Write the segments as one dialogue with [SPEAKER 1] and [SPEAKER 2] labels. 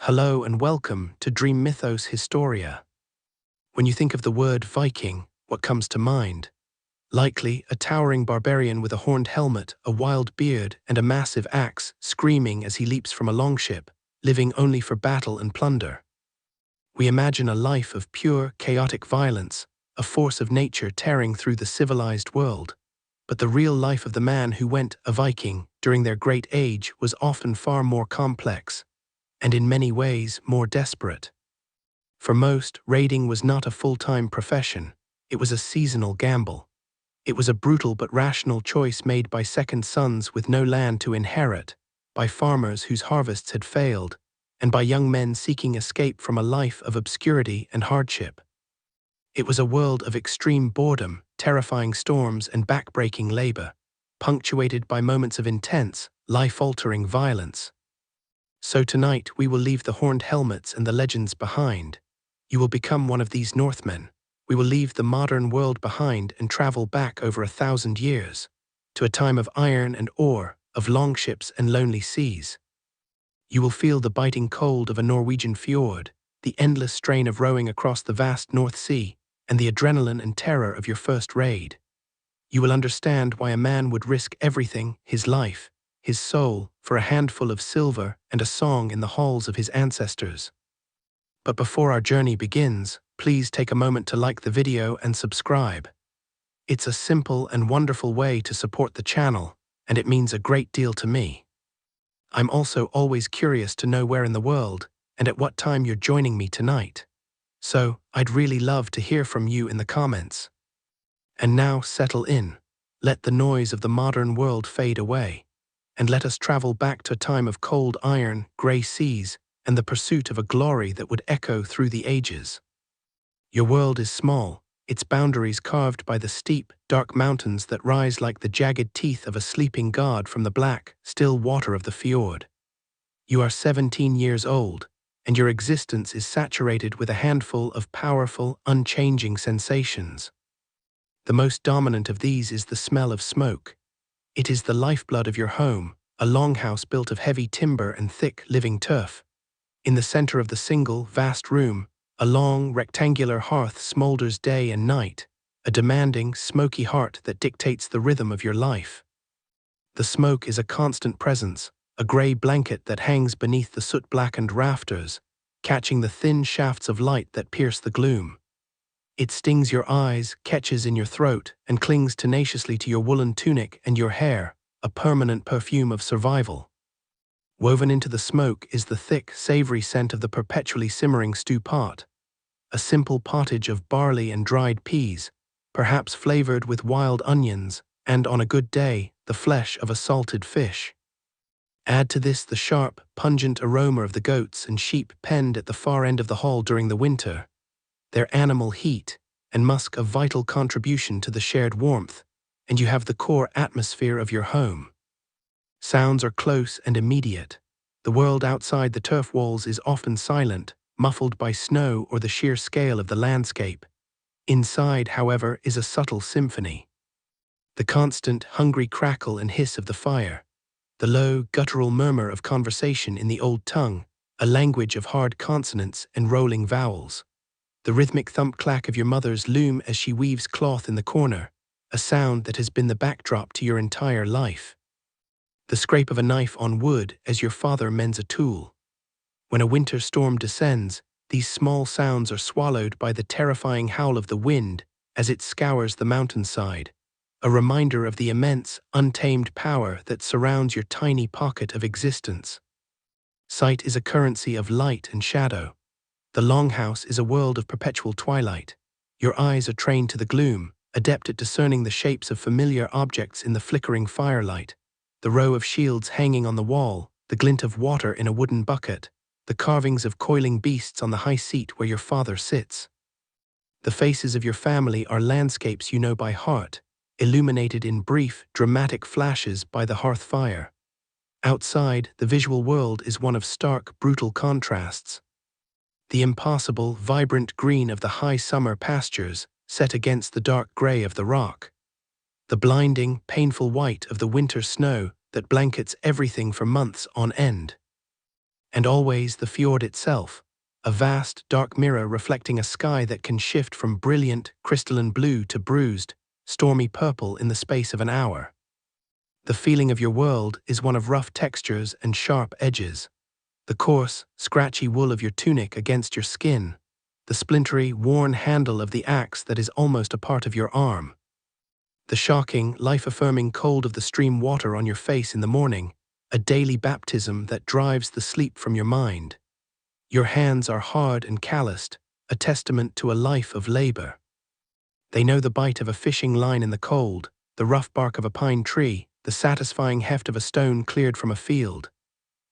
[SPEAKER 1] Hello and welcome to Dream Mythos Historia. When you think of the word Viking, what comes to mind? Likely a towering barbarian with a horned helmet, a wild beard, and a massive axe, screaming as he leaps from a longship, living only for battle and plunder. We imagine a life of pure, chaotic violence, a force of nature tearing through the civilized world. But the real life of the man who went a Viking during their great age was often far more complex, and in many ways more desperate. For most, raiding was not a full-time profession. It was a seasonal gamble. It was a brutal but rational choice made by second sons with no land to inherit, by farmers whose harvests had failed, and by young men seeking escape from a life of obscurity and hardship. It was a world of extreme boredom, terrifying storms, and back-breaking labor, punctuated by moments of intense, life-altering violence. So tonight we will leave the horned helmets and the legends behind. You will become one of these Northmen. We will leave the modern world behind and travel back over 1,000 years, to a time of iron and ore, of longships and lonely seas. You will feel the biting cold of a Norwegian fjord, the endless strain of rowing across the vast North Sea, and the adrenaline and terror of your first raid. You will understand why a man would risk everything, his life, his soul, for a handful of silver and a song in the halls of his ancestors. But before our journey begins, please take a moment to like the video and subscribe. It's a simple and wonderful way to support the channel, and it means a great deal to me. I'm also always curious to know where in the world and at what time you're joining me tonight. So, I'd really love to hear from you in the comments. And now settle in. Let the noise of the modern world fade away, and let us travel back to a time of cold iron, grey seas, and the pursuit of a glory that would echo through the ages. Your world is small, its boundaries carved by the steep, dark mountains that rise like the jagged teeth of a sleeping god from the black, still water of the fjord. You are 17 years old, and your existence is saturated with a handful of powerful, unchanging sensations. The most dominant of these is the smell of smoke. It is the lifeblood of your home, a longhouse built of heavy timber and thick, living turf. In the center of the single, vast room, a long, rectangular hearth smolders day and night, a demanding, smoky heart that dictates the rhythm of your life. The smoke is a constant presence, a gray blanket that hangs beneath the soot-blackened rafters, catching the thin shafts of light that pierce the gloom. It stings your eyes, catches in your throat, and clings tenaciously to your woolen tunic and your hair, a permanent perfume of survival. Woven into the smoke is the thick, savory scent of the perpetually simmering stew pot, a simple pottage of barley and dried peas, perhaps flavored with wild onions, and on a good day, the flesh of a salted fish. Add to this the sharp, pungent aroma of the goats and sheep penned at the far end of the hall during the winter, their animal heat and musk a vital contribution to the shared warmth, and you have the core atmosphere of your home. Sounds are close and immediate. The world outside the turf walls is often silent, muffled by snow or the sheer scale of the landscape. Inside, however, is a subtle symphony. The constant, hungry crackle and hiss of the fire, the low, guttural murmur of conversation in the old tongue, a language of hard consonants and rolling vowels. The rhythmic thump-clack of your mother's loom as she weaves cloth in the corner, a sound that has been the backdrop to your entire life. The scrape of a knife on wood as your father mends a tool. When a winter storm descends, these small sounds are swallowed by the terrifying howl of the wind as it scours the mountainside, a reminder of the immense, untamed power that surrounds your tiny pocket of existence. Sight is a currency of light and shadow. The longhouse is a world of perpetual twilight. Your eyes are trained to the gloom, adept at discerning the shapes of familiar objects in the flickering firelight, the row of shields hanging on the wall, the glint of water in a wooden bucket, the carvings of coiling beasts on the high seat where your father sits. The faces of your family are landscapes you know by heart, illuminated in brief, dramatic flashes by the hearth fire. Outside, the visual world is one of stark, brutal contrasts. The impossible, vibrant green of the high summer pastures set against the dark gray of the rock. The blinding, painful white of the winter snow that blankets everything for months on end. And always the fjord itself, a vast, dark mirror reflecting a sky that can shift from brilliant, crystalline blue to bruised, stormy purple in the space of an hour. The feeling of your world is one of rough textures and sharp edges. The coarse, scratchy wool of your tunic against your skin, the splintery, worn handle of the axe that is almost a part of your arm, the shocking, life-affirming cold of the stream water on your face in the morning, a daily baptism that drives the sleep from your mind. Your hands are hard and calloused, a testament to a life of labor. They know the bite of a fishing line in the cold, the rough bark of a pine tree, the satisfying heft of a stone cleared from a field.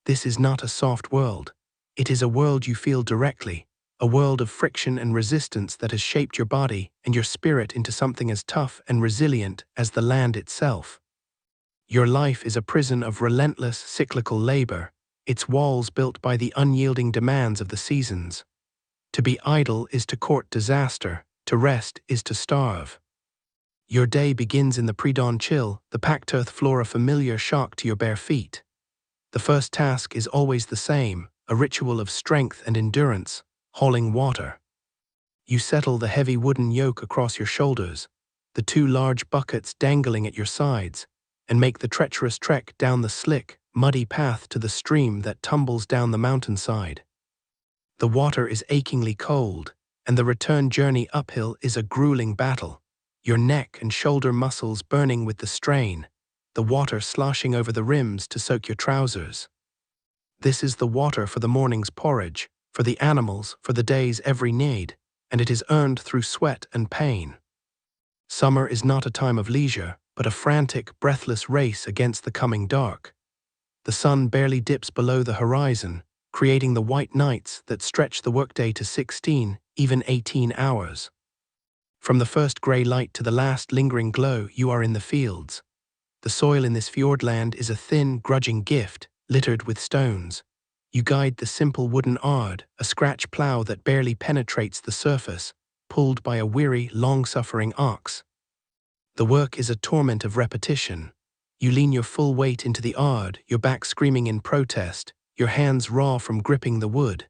[SPEAKER 1] This is not a soft world. It is a world you feel directly, a world of friction and resistance that has shaped your body and your spirit into something as tough and resilient as the land itself. Your life is a prison of relentless, cyclical labor, its walls built by the unyielding demands of the seasons. To be idle is to court disaster, to rest is to starve. Your day begins in the pre-dawn chill, the packed earth floor a familiar shock to your bare feet. The first task is always the same, a ritual of strength and endurance, hauling water. You settle the heavy wooden yoke across your shoulders, the two large buckets dangling at your sides, and make the treacherous trek down the slick, muddy path to the stream that tumbles down the mountainside. The water is achingly cold, and the return journey uphill is a grueling battle, your neck and shoulder muscles burning with the strain, the water sloshing over the rims to soak your trousers. This is the water for the morning's porridge, for the animals, for the day's every need, and it is earned through sweat and pain. Summer is not a time of leisure, but a frantic, breathless race against the coming dark. The sun barely dips below the horizon, creating the white nights that stretch the workday to 16, even 18 hours. From the first grey light to the last lingering glow, you are in the fields. The soil in this fjordland is a thin, grudging gift, littered with stones. You guide the simple wooden ard, a scratch plough that barely penetrates the surface, pulled by a weary, long-suffering ox. The work is a torment of repetition. You lean your full weight into the ard, your back screaming in protest, your hands raw from gripping the wood.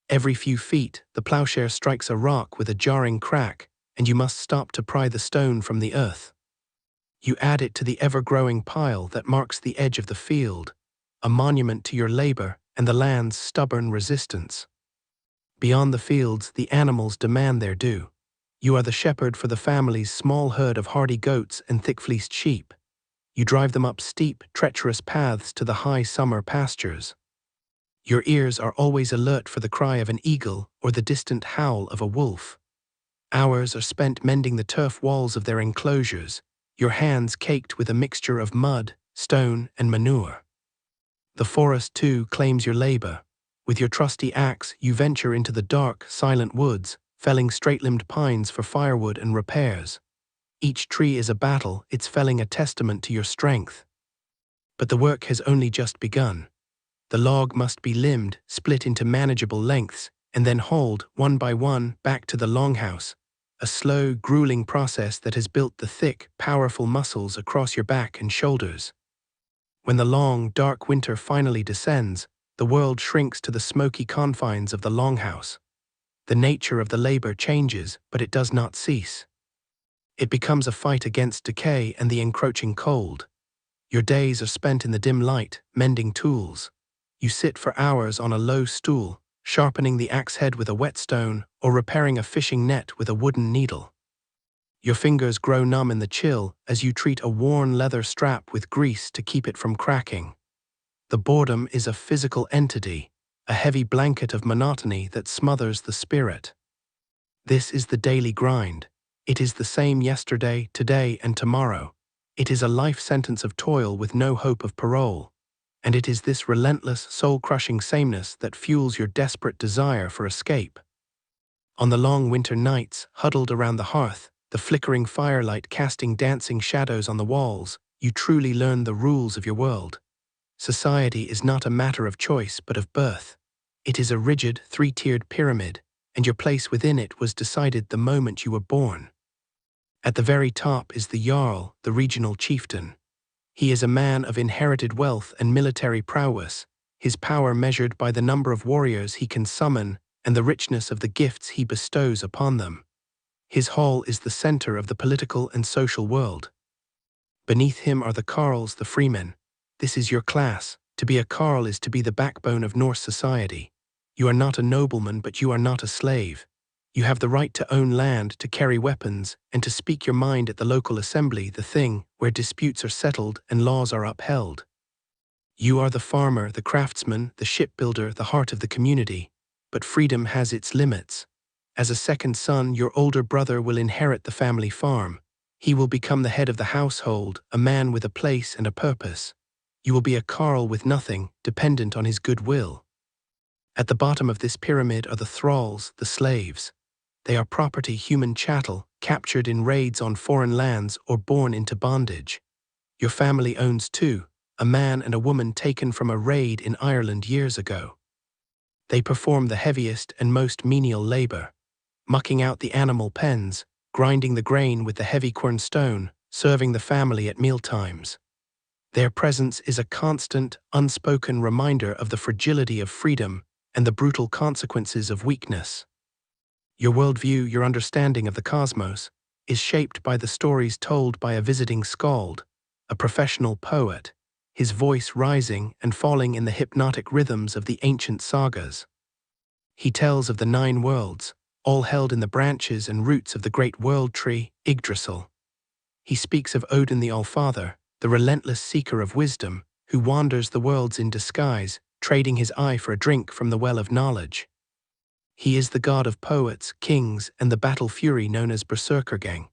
[SPEAKER 1] Every few feet, the ploughshare strikes a rock with a jarring crack, and you must stop to pry the stone from the earth. You add it to the ever-growing pile that marks the edge of the field, a monument to your labor and the land's stubborn resistance. Beyond the fields, the animals demand their due. You are the shepherd for the family's small herd of hardy goats and thick-fleeced sheep. You drive them up steep, treacherous paths to the high summer pastures. Your ears are always alert for the cry of an eagle or the distant howl of a wolf. Hours are spent mending the turf walls of their enclosures, your hands caked with a mixture of mud, stone, and manure. The forest, too, claims your labor. With your trusty axe, you venture into the dark, silent woods, felling straight-limbed pines for firewood and repairs. Each tree is a battle, its felling a testament to your strength. But the work has only just begun. The log must be limbed, split into manageable lengths, and then hauled, one by one, back to the longhouse, a slow, grueling process that has built the thick, powerful muscles across your back and shoulders. When the long, dark winter finally descends, the world shrinks to the smoky confines of the longhouse. The nature of the labor changes, but it does not cease. It becomes a fight against decay and the encroaching cold. Your days are spent in the dim light, mending tools. You sit for hours on a low stool, sharpening the axe head with a whetstone or repairing a fishing net with a wooden needle. Your fingers grow numb in the chill as you treat a worn leather strap with grease to keep it from cracking. The boredom is a physical entity, a heavy blanket of monotony that smothers the spirit. This is the daily grind. It is the same yesterday, today, and tomorrow. It is a life sentence of toil with no hope of parole. And it is this relentless, soul-crushing sameness that fuels your desperate desire for escape. On the long winter nights, huddled around the hearth, the flickering firelight casting dancing shadows on the walls, you truly learn the rules of your world. Society is not a matter of choice but of birth. It is a rigid, three-tiered pyramid, and your place within it was decided the moment you were born. At the very top is the Jarl, the regional chieftain. He is a man of inherited wealth and military prowess, his power measured by the number of warriors he can summon and the richness of the gifts he bestows upon them. His hall is the center of the political and social world. Beneath him are the carls, the freemen. This is your class. To be a carl is to be the backbone of Norse society. You are not a nobleman, but you are not a slave. You have the right to own land, to carry weapons, and to speak your mind at the local assembly, the thing where disputes are settled and laws are upheld. You are the farmer, the craftsman, the shipbuilder, the heart of the community. But freedom has its limits. As a second son, your older brother will inherit the family farm. He will become the head of the household, a man with a place and a purpose. You will be a carl with nothing, dependent on his goodwill. At the bottom of this pyramid are the thralls, the slaves. They are property, human chattel, captured in raids on foreign lands or born into bondage. Your family owns two, a man and a woman taken from a raid in Ireland years ago. They perform the heaviest and most menial labor, mucking out the animal pens, grinding the grain with the heavy quernstone, serving the family at mealtimes. Their presence is a constant, unspoken reminder of the fragility of freedom and the brutal consequences of weakness. Your worldview, your understanding of the cosmos, is shaped by the stories told by a visiting skald, a professional poet, his voice rising and falling in the hypnotic rhythms of the ancient sagas. He tells of the 9 worlds, all held in the branches and roots of the great world tree, Yggdrasil. He speaks of Odin the Allfather, the relentless seeker of wisdom, who wanders the worlds in disguise, trading his eye for a drink from the well of knowledge. He is the god of poets, kings, and the battle fury known as berserkers.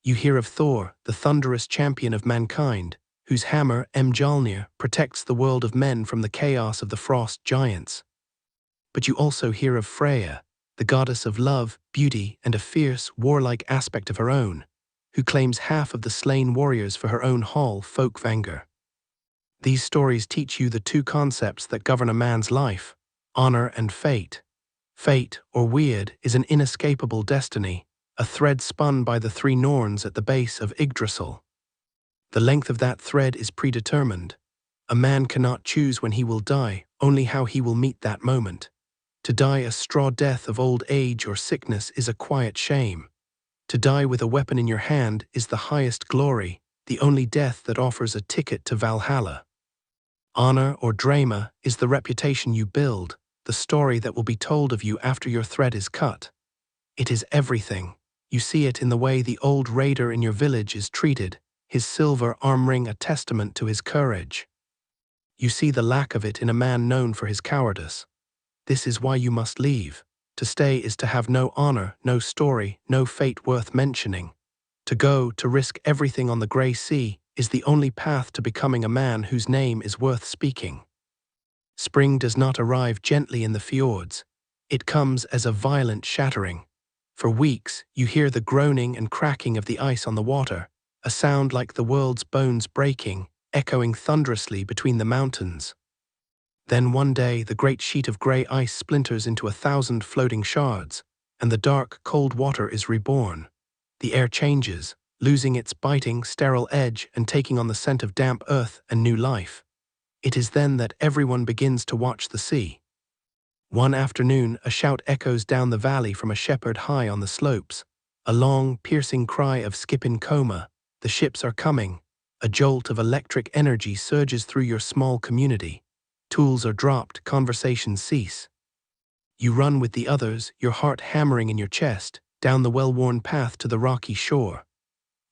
[SPEAKER 1] You hear of Thor, the thunderous champion of mankind, whose hammer, Mjolnir, protects the world of men from the chaos of the frost giants. But you also hear of Freya, the goddess of love, beauty, and a fierce, warlike aspect of her own, who claims half of the slain warriors for her own hall, Folkvanger. These stories teach you the 2 concepts that govern a man's life, honor and fate. Fate, or weird, is an inescapable destiny, a thread spun by the 3 Norns at the base of Yggdrasil. The length of that thread is predetermined. A man cannot choose when he will die, only how he will meet that moment. To die a straw death of old age or sickness is a quiet shame. To die with a weapon in your hand is the highest glory, the only death that offers a ticket to Valhalla. Honor, or drama, is the reputation you build, the story that will be told of you after your thread is cut. It is everything. You see it in the way the old raider in your village is treated, his silver arm ring a testament to his courage. You see the lack of it in a man known for his cowardice. This is why you must leave. To stay is to have no honor, no story, no fate worth mentioning. To go, to risk everything on the grey sea, is the only path to becoming a man whose name is worth speaking. Spring does not arrive gently in the fjords. It comes as a violent shattering. For weeks, you hear the groaning and cracking of the ice on the water, a sound like the world's bones breaking, echoing thunderously between the mountains. Then one day, the great sheet of grey ice splinters into 1,000 floating shards, and the dark, cold water is reborn. The air changes, losing its biting, sterile edge and taking on the scent of damp earth and new life. It is then that everyone begins to watch the sea. One afternoon, a shout echoes down the valley from a shepherd high on the slopes. A long, piercing cry of skip in coma. The ships are coming. A jolt of electric energy surges through your small community. Tools are dropped, conversations cease. You run with the others, your heart hammering in your chest, down the well-worn path to the rocky shore.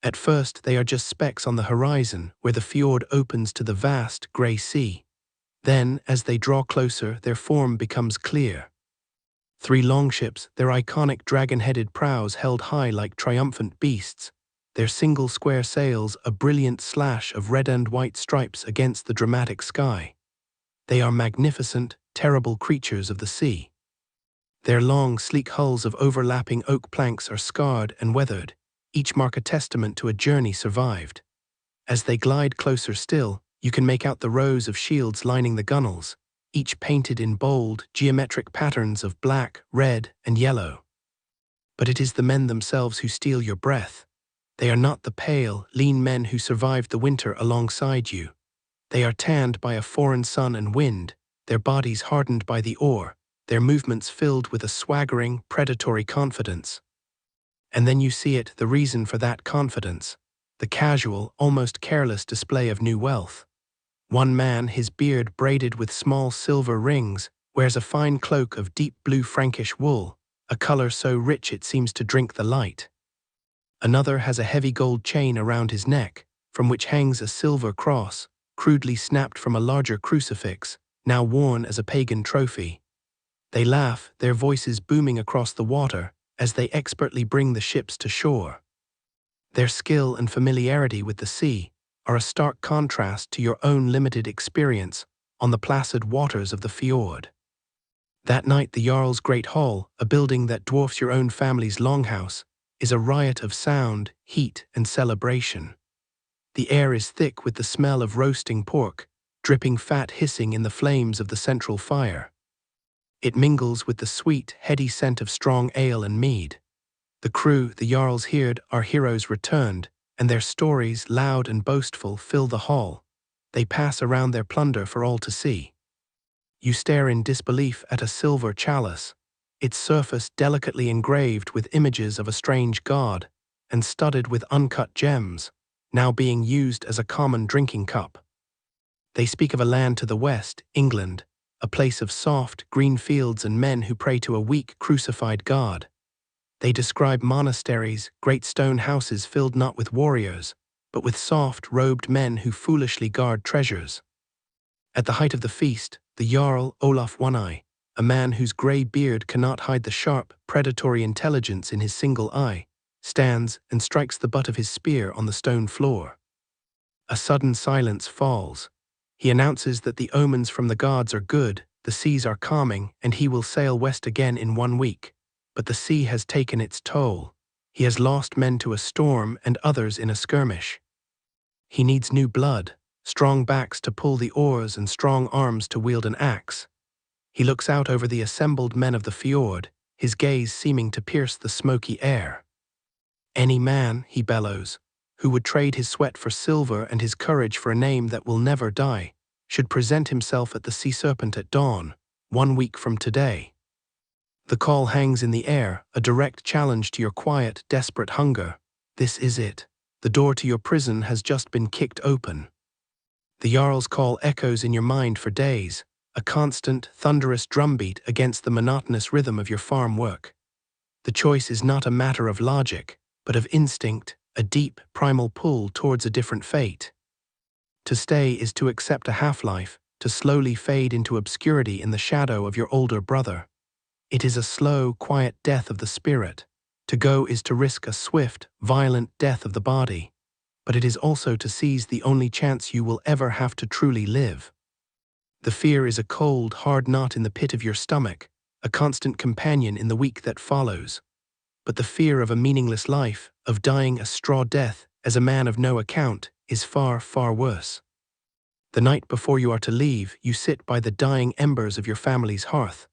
[SPEAKER 1] At first, they are just specks on the horizon, where the fjord opens to the vast, grey sea. Then, as they draw closer, their form becomes clear. 3 longships, their iconic dragon-headed prows held high like triumphant beasts, their single square sails a brilliant slash of red and white stripes against the dramatic sky. They are magnificent, terrible creatures of the sea. Their long, sleek hulls of overlapping oak planks are scarred and weathered, each mark a testament to a journey survived. As they glide closer still, you can make out the rows of shields lining the gunwales, each painted in bold, geometric patterns of black, red, and yellow. But it is the men themselves who steal your breath. They are not the pale, lean men who survived the winter alongside you. They are tanned by a foreign sun and wind, their bodies hardened by the oar, their movements filled with a swaggering, predatory confidence. And then you see it, the reason for that confidence, the casual, almost careless display of new wealth. One man, his beard braided with small silver rings, wears a fine cloak of deep blue Frankish wool, a color so rich it seems to drink the light. Another has a heavy gold chain around his neck, from which hangs a silver cross, crudely snapped from a larger crucifix, now worn as a pagan trophy. They laugh, their voices booming across the water, as they expertly bring the ships to shore. Their skill and familiarity with the sea are a stark contrast to your own limited experience on the placid waters of the fjord. That night the Jarl's Great Hall, a building that dwarfs your own family's longhouse, is a riot of sound, heat, and celebration. The air is thick with the smell of roasting pork, dripping fat hissing in the flames of the central fire. It mingles with the sweet, heady scent of strong ale and mead. The crew, the Jarl's Heard, our heroes returned, and their stories, loud and boastful, fill the hall. They pass around their plunder for all to see. You stare in disbelief at a silver chalice, its surface delicately engraved with images of a strange god, and studded with uncut gems, now being used as a common drinking cup. They speak of a land to the west, England, a place of soft, green fields and men who pray to a weak, crucified god. They describe monasteries, great stone houses filled not with warriors, but with soft, robed men who foolishly guard treasures. At the height of the feast, the Jarl Olaf One-Eye, a man whose grey beard cannot hide the sharp, predatory intelligence in his single eye, stands and strikes the butt of his spear on the stone floor. A sudden silence falls. He announces that the omens from the gods are good, the seas are calming, and he will sail west again in 1 week. But the sea has taken its toll. He has lost men to a storm and others in a skirmish. He needs new blood, strong backs to pull the oars and strong arms to wield an axe. He looks out over the assembled men of the fjord, his gaze seeming to pierce the smoky air. Any man, he bellows, who would trade his sweat for silver and his courage for a name that will never die, should present himself at the Sea-Serpent at dawn, 1 week from today. The call hangs in the air, a direct challenge to your quiet, desperate hunger. This is it. The door to your prison has just been kicked open. The Jarl's call echoes in your mind for days, a constant, thunderous drumbeat against the monotonous rhythm of your farm work. The choice is not a matter of logic, but of instinct, a deep, primal pull towards a different fate. To stay is to accept a half-life, to slowly fade into obscurity in the shadow of your older brother. It is a slow, quiet death of the spirit. To go is to risk a swift, violent death of the body. But it is also to seize the only chance you will ever have to truly live. The fear is a cold, hard knot in the pit of your stomach, a constant companion in the week that follows. But the fear of a meaningless life, of dying a straw death, as a man of no account, is far, far worse. The night before you are to leave, you sit by the dying embers of your family's hearth.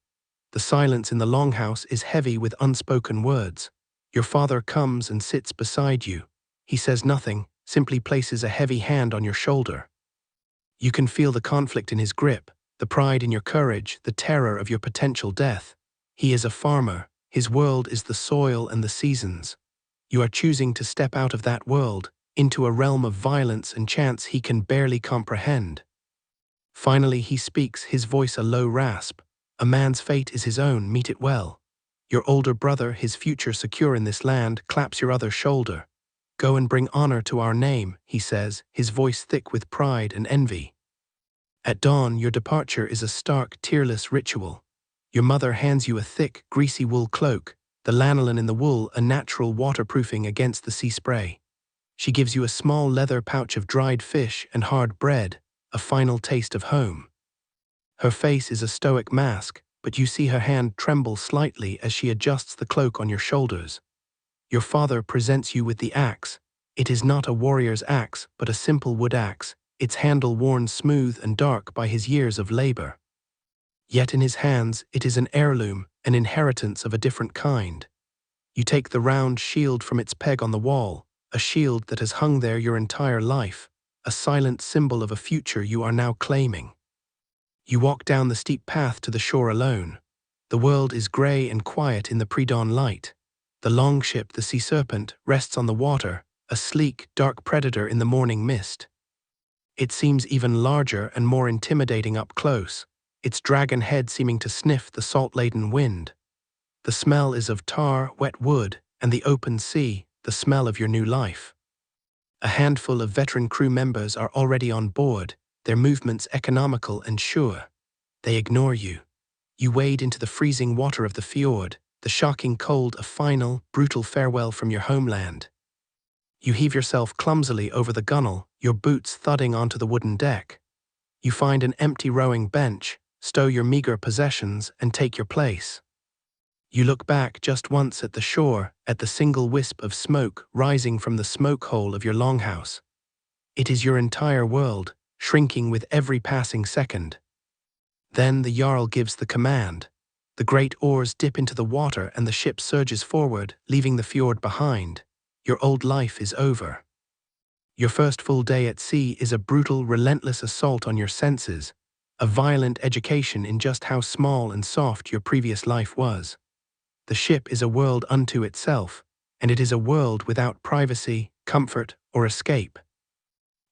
[SPEAKER 1] The silence in the longhouse is heavy with unspoken words. Your father comes and sits beside you. He says nothing, simply places a heavy hand on your shoulder. You can feel the conflict in his grip, the pride in your courage, the terror of your potential death. He is a farmer. His world is the soil and the seasons. You are choosing to step out of that world, into a realm of violence and chance he can barely comprehend. Finally he speaks, his voice a low rasp. A man's fate is his own, meet it well. Your older brother, his future secure in this land, claps your other shoulder. Go and bring honor to our name, he says, his voice thick with pride and envy. At dawn, your departure is a stark, tearless ritual. Your mother hands you a thick, greasy wool cloak, the lanolin in the wool a natural waterproofing against the sea spray. She gives you a small leather pouch of dried fish and hard bread, a final taste of home. Her face is a stoic mask, but you see her hand tremble slightly as she adjusts the cloak on your shoulders. Your father presents you with the axe. It is not a warrior's axe, but a simple wood axe, its handle worn smooth and dark by his years of labor. Yet in his hands it is an heirloom, an inheritance of a different kind. You take the round shield from its peg on the wall, a shield that has hung there your entire life, a silent symbol of a future you are now claiming. You walk down the steep path to the shore alone. The world is grey and quiet in the pre-dawn light. The Longship, the Sea-Serpent, rests on the water, a sleek, dark predator in the morning mist. It seems even larger and more intimidating up close, its dragon head seeming to sniff the salt-laden wind. The smell is of tar, wet wood, and the open sea, the smell of your new life. A handful of veteran crew members are already on board, their movements economical and sure. They ignore you. You wade into the freezing water of the fjord, the shocking cold a final, brutal farewell from your homeland. You heave yourself clumsily over the gunwale, your boots thudding onto the wooden deck. You find an empty rowing bench, stow your meager possessions, and take your place. You look back just once at the shore, at the single wisp of smoke rising from the smoke hole of your longhouse. It is your entire world, shrinking with every passing second. Then the Jarl gives the command. The great oars dip into the water and the ship surges forward, leaving the fjord behind. Your old life is over. Your first full day at sea is a brutal, relentless assault on your senses, a violent education in just how small and soft your previous life was. The ship is a world unto itself, and it is a world without privacy, comfort, or escape.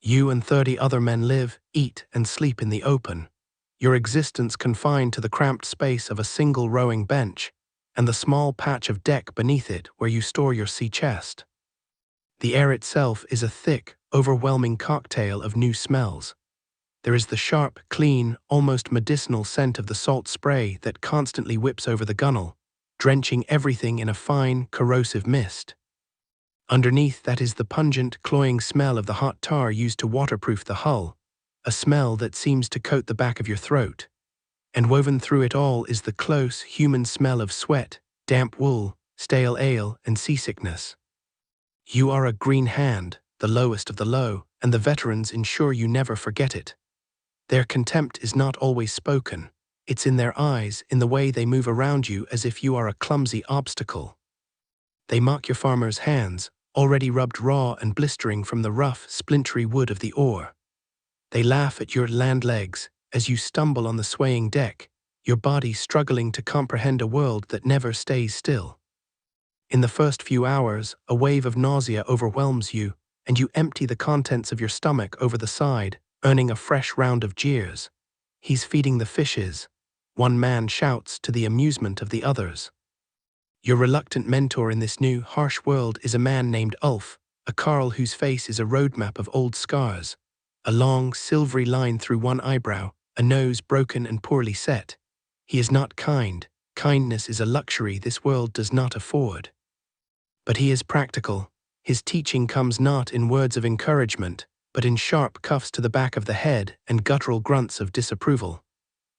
[SPEAKER 1] You and 30 other men live, eat, and sleep in the open, your existence confined to the cramped space of a single rowing bench, and the small patch of deck beneath it where you store your sea chest. The air itself is a thick, overwhelming cocktail of new smells. There is the sharp, clean, almost medicinal scent of the salt spray that constantly whips over the gunwale, drenching everything in a fine, corrosive mist. Underneath that is the pungent, cloying smell of the hot tar used to waterproof the hull, a smell that seems to coat the back of your throat. And woven through it all is the close, human smell of sweat, damp wool, stale ale, and seasickness. You are a green hand, the lowest of the low, and the veterans ensure you never forget it. Their contempt is not always spoken. It's in their eyes, in the way they move around you as if you are a clumsy obstacle. They mock your farmer's hands, already rubbed raw and blistering from the rough, splintery wood of the oar. They laugh at your land legs as you stumble on the swaying deck, your body struggling to comprehend a world that never stays still. In the first few hours, a wave of nausea overwhelms you, and you empty the contents of your stomach over the side, earning a fresh round of jeers. "He's feeding the fishes," one man shouts to the amusement of the others. Your reluctant mentor in this new, harsh world is a man named Ulf, a carl whose face is a roadmap of old scars, a long, silvery line through one eyebrow, a nose broken and poorly set. He is not kind. Kindness is a luxury this world does not afford. But he is practical. His teaching comes not in words of encouragement, but in sharp cuffs to the back of the head and guttural grunts of disapproval.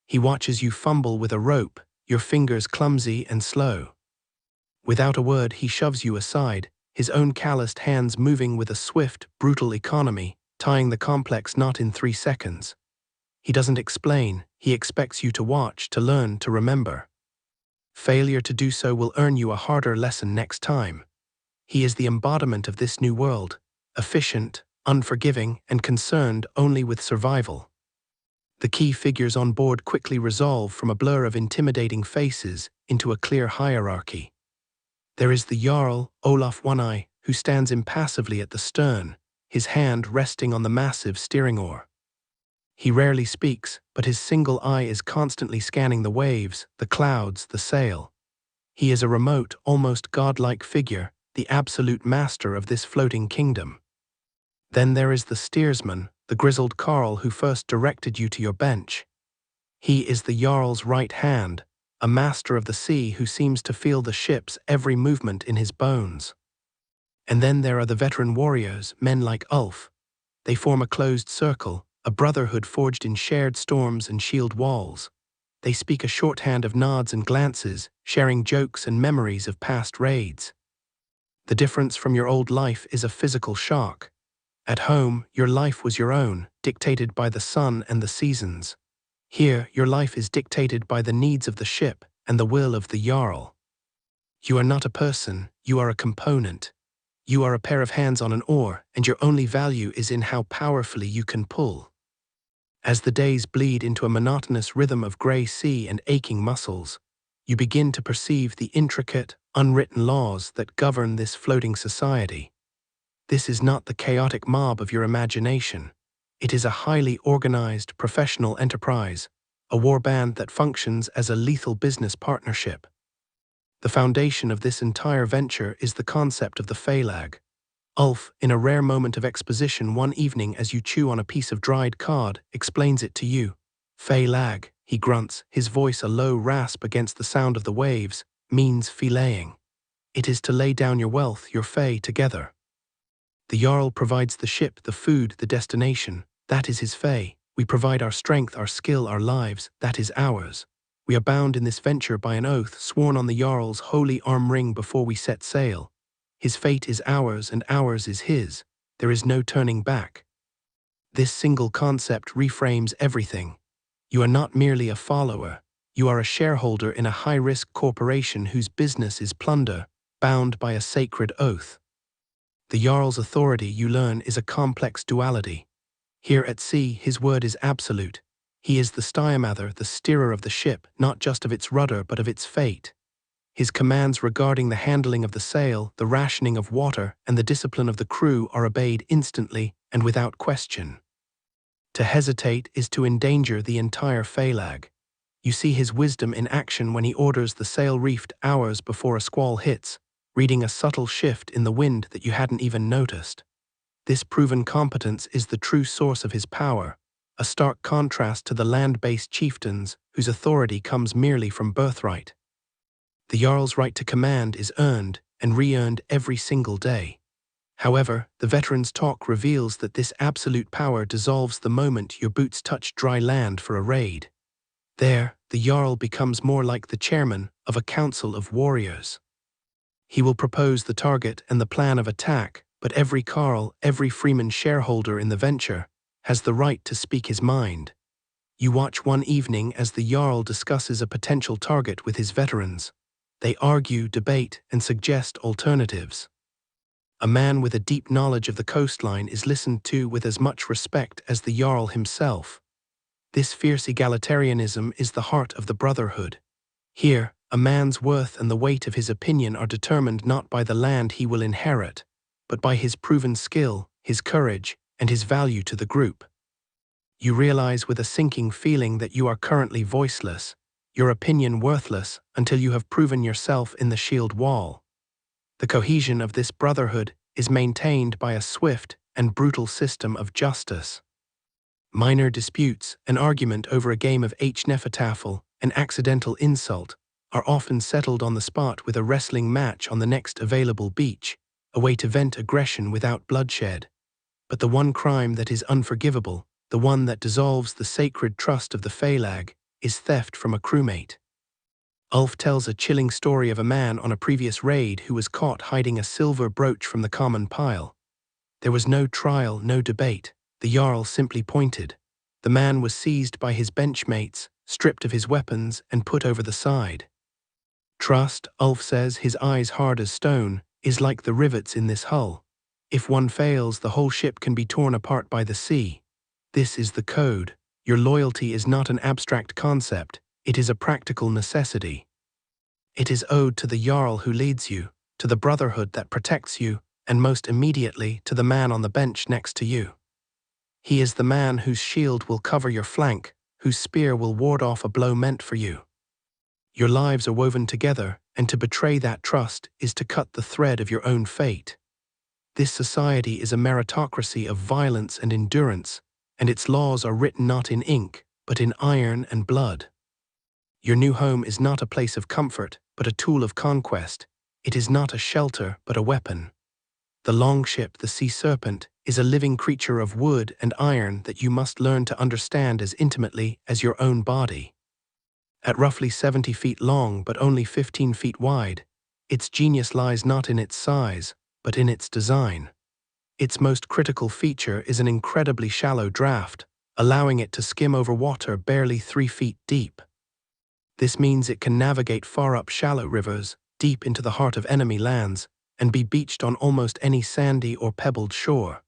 [SPEAKER 1] He watches you fumble with a rope, your fingers clumsy and slow. Without a word, he shoves you aside, his own calloused hands moving with a swift, brutal economy, tying the complex knot in 3 seconds. He doesn't explain, he expects you to watch, to learn, to remember. Failure to do so will earn you a harder lesson next time. He is the embodiment of this new world, efficient, unforgiving, and concerned only with survival. The key figures on board quickly resolve from a blur of intimidating faces into a clear hierarchy. There is the Jarl, Olaf One-Eye, who stands impassively at the stern, his hand resting on the massive steering oar. He rarely speaks, but his single eye is constantly scanning the waves, the clouds, the sail. He is a remote, almost godlike figure, the absolute master of this floating kingdom. Then there is the steersman, the grizzled carl who first directed you to your bench. He is the Jarl's right hand, a master of the sea who seems to feel the ship's every movement in his bones. And then there are the veteran warriors, men like Ulf. They form a closed circle, a brotherhood forged in shared storms and shield walls. They speak a shorthand of nods and glances, sharing jokes and memories of past raids. The difference from your old life is a physical shock. At home, your life was your own, dictated by the sun and the seasons. Here, your life is dictated by the needs of the ship and the will of the Jarl. You are not a person, you are a component. You are a pair of hands on an oar, and your only value is in how powerfully you can pull. As the days bleed into a monotonous rhythm of grey sea and aching muscles, you begin to perceive the intricate, unwritten laws that govern this floating society. This is not the chaotic mob of your imagination. It is a highly organized, professional enterprise, a warband that functions as a lethal business partnership. The foundation of this entire venture is the concept of the phalag. Ulf, in a rare moment of exposition one evening as you chew on a piece of dried cod, explains it to you. Phalag, he grunts, his voice a low rasp against the sound of the waves, means filleting. It is to lay down your wealth, your fey, together. The Jarl provides the ship, the food, the destination. That is his fey. We provide our strength, our skill, our lives. That is ours. We are bound in this venture by an oath sworn on the Jarl's holy arm ring before we set sail. His fate is ours and ours is his. There is no turning back. This single concept reframes everything. You are not merely a follower. You are a shareholder in a high-risk corporation whose business is plunder, bound by a sacred oath. The Jarl's authority, you learn, is a complex duality. Here at sea, his word is absolute. He is the styrmather, the steerer of the ship, not just of its rudder but of its fate. His commands regarding the handling of the sail, the rationing of water, and the discipline of the crew are obeyed instantly and without question. To hesitate is to endanger the entire phalag. You see his wisdom in action when he orders the sail reefed hours before a squall hits, reading a subtle shift in the wind that you hadn't even noticed. This proven competence is the true source of his power, a stark contrast to the land-based chieftains whose authority comes merely from birthright. The Jarl's right to command is earned and re-earned every single day. However, the veteran's talk reveals that this absolute power dissolves the moment your boots touch dry land for a raid. There, the Jarl becomes more like the chairman of a council of warriors. He will propose the target and the plan of attack, but every Carl, every Freeman shareholder in the venture, has the right to speak his mind. You watch one evening as the Jarl discusses a potential target with his veterans. They argue, debate, and suggest alternatives. A man with a deep knowledge of the coastline is listened to with as much respect as the Jarl himself. This fierce egalitarianism is the heart of the brotherhood. Here, a man's worth and the weight of his opinion are determined not by the land he will inherit, but by his proven skill, his courage, and his value to the group. You realize with a sinking feeling that you are currently voiceless, your opinion worthless until you have proven yourself in the shield wall. The cohesion of this brotherhood is maintained by a swift and brutal system of justice. Minor disputes, an argument over a game of H-Nefertafel, an accidental insult, are often settled on the spot with a wrestling match on the next available beach, a way to vent aggression without bloodshed. But the one crime that is unforgivable, the one that dissolves the sacred trust of the phalag, is theft from a crewmate. Ulf tells a chilling story of a man on a previous raid who was caught hiding a silver brooch from the common pile. There was no trial, no debate. The Jarl simply pointed. The man was seized by his benchmates, stripped of his weapons, and put over the side. Trust, Ulf says, his eyes hard as stone, is like the rivets in this hull. If one fails, the whole ship can be torn apart by the sea. This is the code. Your loyalty is not an abstract concept, it is a practical necessity. It is owed to the Jarl who leads you, to the brotherhood that protects you, and most immediately to the man on the bench next to you. He is the man whose shield will cover your flank, whose spear will ward off a blow meant for you. Your lives are woven together, and to betray that trust is to cut the thread of your own fate. This society is a meritocracy of violence and endurance, and its laws are written not in ink, but in iron and blood. Your new home is not a place of comfort, but a tool of conquest. It is not a shelter, but a weapon. The Longship, the Sea-Serpent, is a living creature of wood and iron that you must learn to understand as intimately as your own body. At roughly 70 feet long but only 15 feet wide, its genius lies not in its size, but in its design. Its most critical feature is an incredibly shallow draft, allowing it to skim over water barely 3 feet deep. This means it can navigate far up shallow rivers, deep into the heart of enemy lands, and be beached on almost any sandy or pebbled shore.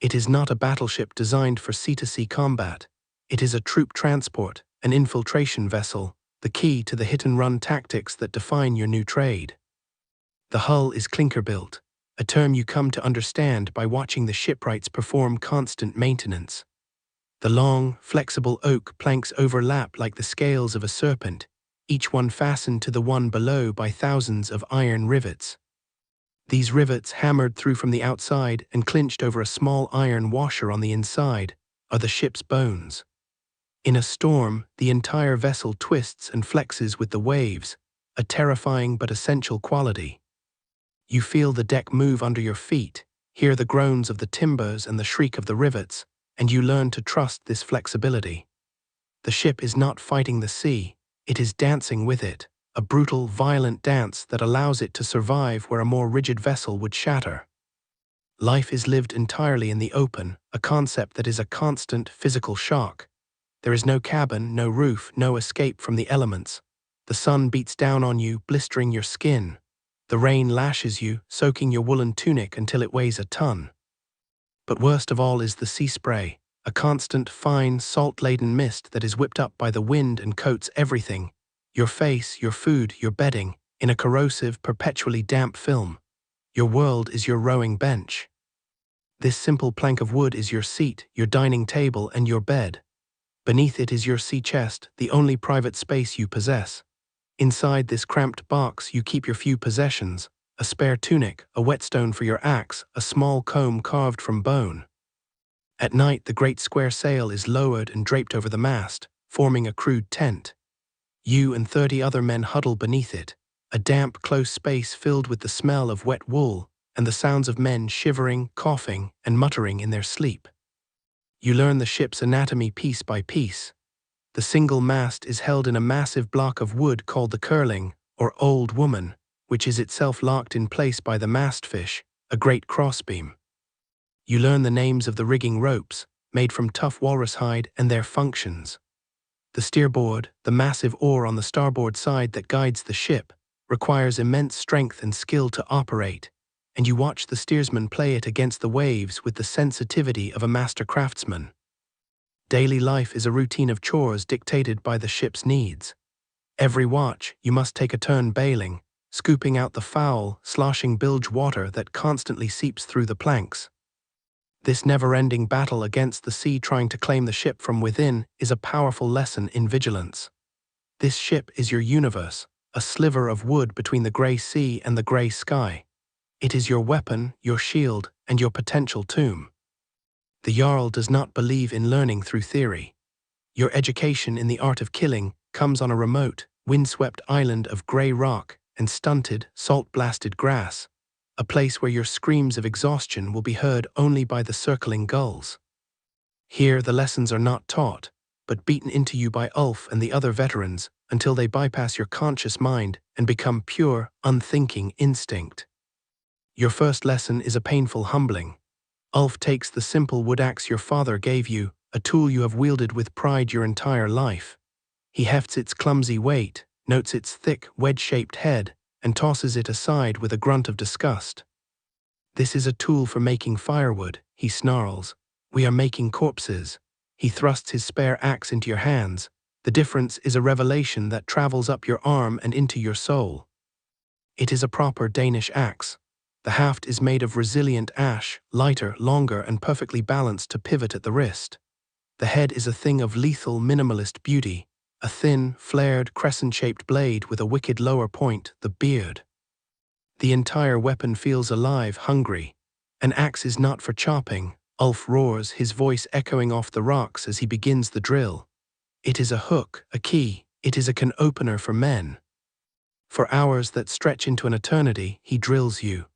[SPEAKER 1] It is not a battleship designed for sea-to-sea combat. It is a troop transport, an infiltration vessel, the key to the hit-and-run tactics that define your new trade. The hull is clinker-built, a term you come to understand by watching the shipwrights perform constant maintenance. The long, flexible oak planks overlap like the scales of a serpent, each one fastened to the one below by thousands of iron rivets. These rivets, hammered through from the outside and clinched over a small iron washer on the inside, are the ship's bones. In a storm, the entire vessel twists and flexes with the waves, a terrifying but essential quality. You feel the deck move under your feet, hear the groans of the timbers and the shriek of the rivets, and you learn to trust this flexibility. The ship is not fighting the sea, it is dancing with it, a brutal, violent dance that allows it to survive where a more rigid vessel would shatter. Life is lived entirely in the open, a concept that is a constant physical shock. There is no cabin, no roof, no escape from the elements. The sun beats down on you, blistering your skin. The rain lashes you, soaking your woolen tunic until it weighs a ton. But worst of all is the sea spray, a constant, fine, salt-laden mist that is whipped up by the wind and coats everything, your face, your food, your bedding, in a corrosive, perpetually damp film. Your world is your rowing bench. This simple plank of wood is your seat, your dining table, and your bed. Beneath it is your sea chest, the only private space you possess. Inside this cramped box you keep your few possessions, a spare tunic, a whetstone for your axe, a small comb carved from bone. At night the great square sail is lowered and draped over the mast, forming a crude tent. You and 30 other men huddle beneath it, a damp, close space filled with the smell of wet wool and the sounds of men shivering, coughing, and muttering in their sleep. You learn the ship's anatomy piece by piece. The single mast is held in a massive block of wood called the curling, or old woman, which is itself locked in place by the mastfish, a great crossbeam. You learn the names of the rigging ropes, made from tough walrus hide, and their functions. The steerboard, the massive oar on the starboard side that guides the ship, requires immense strength and skill to operate, and you watch the steersman play it against the waves with the sensitivity of a master craftsman. Daily life is a routine of chores dictated by the ship's needs. Every watch, you must take a turn bailing, scooping out the foul, sloshing bilge water that constantly seeps through the planks. This never-ending battle against the sea trying to claim the ship from within is a powerful lesson in vigilance. This ship is your universe, a sliver of wood between the grey sea and the grey sky. It is your weapon, your shield, and your potential tomb. The Jarl does not believe in learning through theory. Your education in the art of killing comes on a remote, windswept island of grey rock and stunted, salt-blasted grass, a place where your screams of exhaustion will be heard only by the circling gulls. Here the lessons are not taught, but beaten into you by Ulf and the other veterans until they bypass your conscious mind and become pure, unthinking instinct. Your first lesson is a painful humbling. Ulf takes the simple wood axe your father gave you, a tool you have wielded with pride your entire life. He hefts its clumsy weight, notes its thick, wedge-shaped head, and tosses it aside with a grunt of disgust. "This is a tool for making firewood," he snarls. "We are making corpses." He thrusts his spare axe into your hands. The difference is a revelation that travels up your arm and into your soul. It is a proper Danish axe. The haft is made of resilient ash, lighter, longer, and perfectly balanced to pivot at the wrist. The head is a thing of lethal, minimalist beauty, a thin, flared, crescent-shaped blade with a wicked lower point, the beard. The entire weapon feels alive, hungry. An axe is not for chopping, Ulf roars, his voice echoing off the rocks as he begins the drill. It is a hook, a key, it is a can opener for men. For hours that stretch into an eternity, he drills you.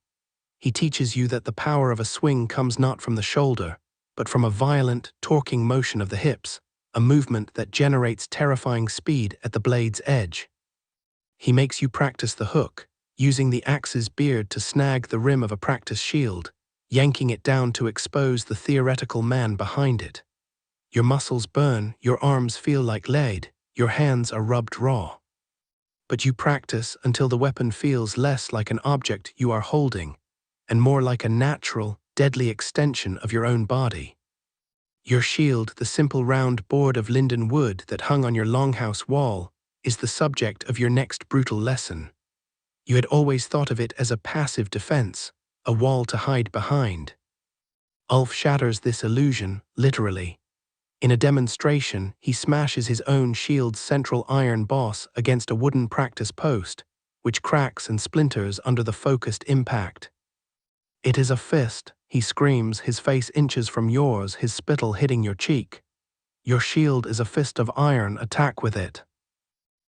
[SPEAKER 1] He teaches you that the power of a swing comes not from the shoulder, but from a violent, torquing motion of the hips, a movement that generates terrifying speed at the blade's edge. He makes you practice the hook, using the axe's beard to snag the rim of a practice shield, yanking it down to expose the theoretical man behind it. Your muscles burn, your arms feel like lead, your hands are rubbed raw. But you practice until the weapon feels less like an object you are holding, and more like a natural, deadly extension of your own body. Your shield, the simple round board of linden wood that hung on your longhouse wall, is the subject of your next brutal lesson. You had always thought of it as a passive defense, a wall to hide behind. Ulf shatters this illusion, literally. In a demonstration, he smashes his own shield's central iron boss against a wooden practice post, which cracks and splinters under the focused impact. "It is a fist," he screams, his face inches from yours, his spittle hitting your cheek. "Your shield is a fist of iron, attack with it."